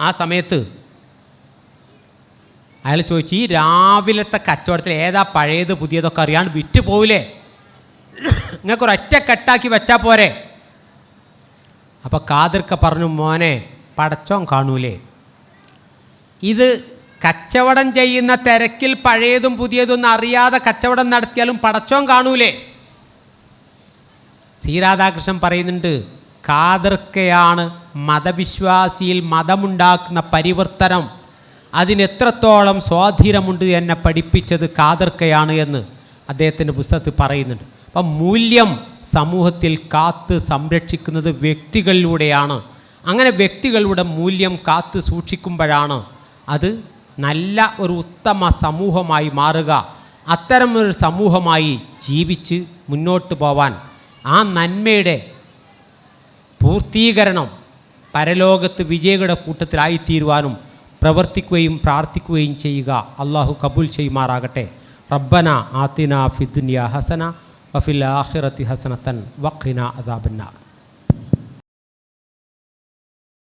ആ സമയത്ത് അയാൾ ചോദിച്ചു, ഈ രാവിലത്തെ കച്ചവടത്തിൽ ഏതാ പഴയത് പുതിയതൊക്കെ അറിയാണ്ട് വിറ്റ് പോവില്ലേ, നിങ്ങൾക്കൊരൊറ്റ കെട്ടാക്കി വെച്ചാൽ പോരെ. അപ്പോൾ കാതിർക്ക പറഞ്ഞു, മോനെ പടച്ചോൻ കാണൂലേ, ഇത് കച്ചവടം ചെയ്യുന്ന തിരക്കിൽ പഴയതും പുതിയതൊന്നും അറിയാതെ കച്ചവടം നടത്തിയാലും പടച്ചോൻ കാണൂലേ. C. രാധാകൃഷ്ണൻ പറയുന്നുണ്ട്, കാതിർക്കയാണ് മതവിശ്വാസിയിൽ മതമുണ്ടാക്കുന്ന പരിവർത്തനം, അതിനെത്രത്തോളം സ്വാധീനമുണ്ട് എന്നെ പഠിപ്പിച്ചത് കാതിർക്കയാണ് എന്ന് അദ്ദേഹത്തിൻ്റെ പുസ്തകത്തിൽ പറയുന്നുണ്ട്. അപ്പം മൂല്യം സമൂഹത്തിൽ കാത്ത് സംരക്ഷിക്കുന്നത് വ്യക്തികളിലൂടെയാണ്. അങ്ങനെ വ്യക്തികളുടെ മൂല്യം കാത്ത് സൂക്ഷിക്കുമ്പോഴാണ് അത് നല്ല ഒരു ഉത്തമ സമൂഹമായി മാറുക. അത്തരമൊരു സമൂഹമായി ജീവിച്ച് മുന്നോട്ട് പോവാൻ, ആ നന്മയുടെ പൂർത്തീകരണം പരലോകത്ത് വിജയികളുടെ കൂട്ടത്തിലായിത്തീരുവാനും പ്രവർത്തിക്കുകയും പ്രാർത്ഥിക്കുകയും ചെയ്യുക. അള്ളാഹു കബൂൽ ചെയ്യുമാറാകട്ടെ. റബ്ബന ആതിന ഫിദ്ദുനിയ ഹസന വഫിൽ ആഖിറതി ഹസനതൻ വഖിന അദാബന്നാർ.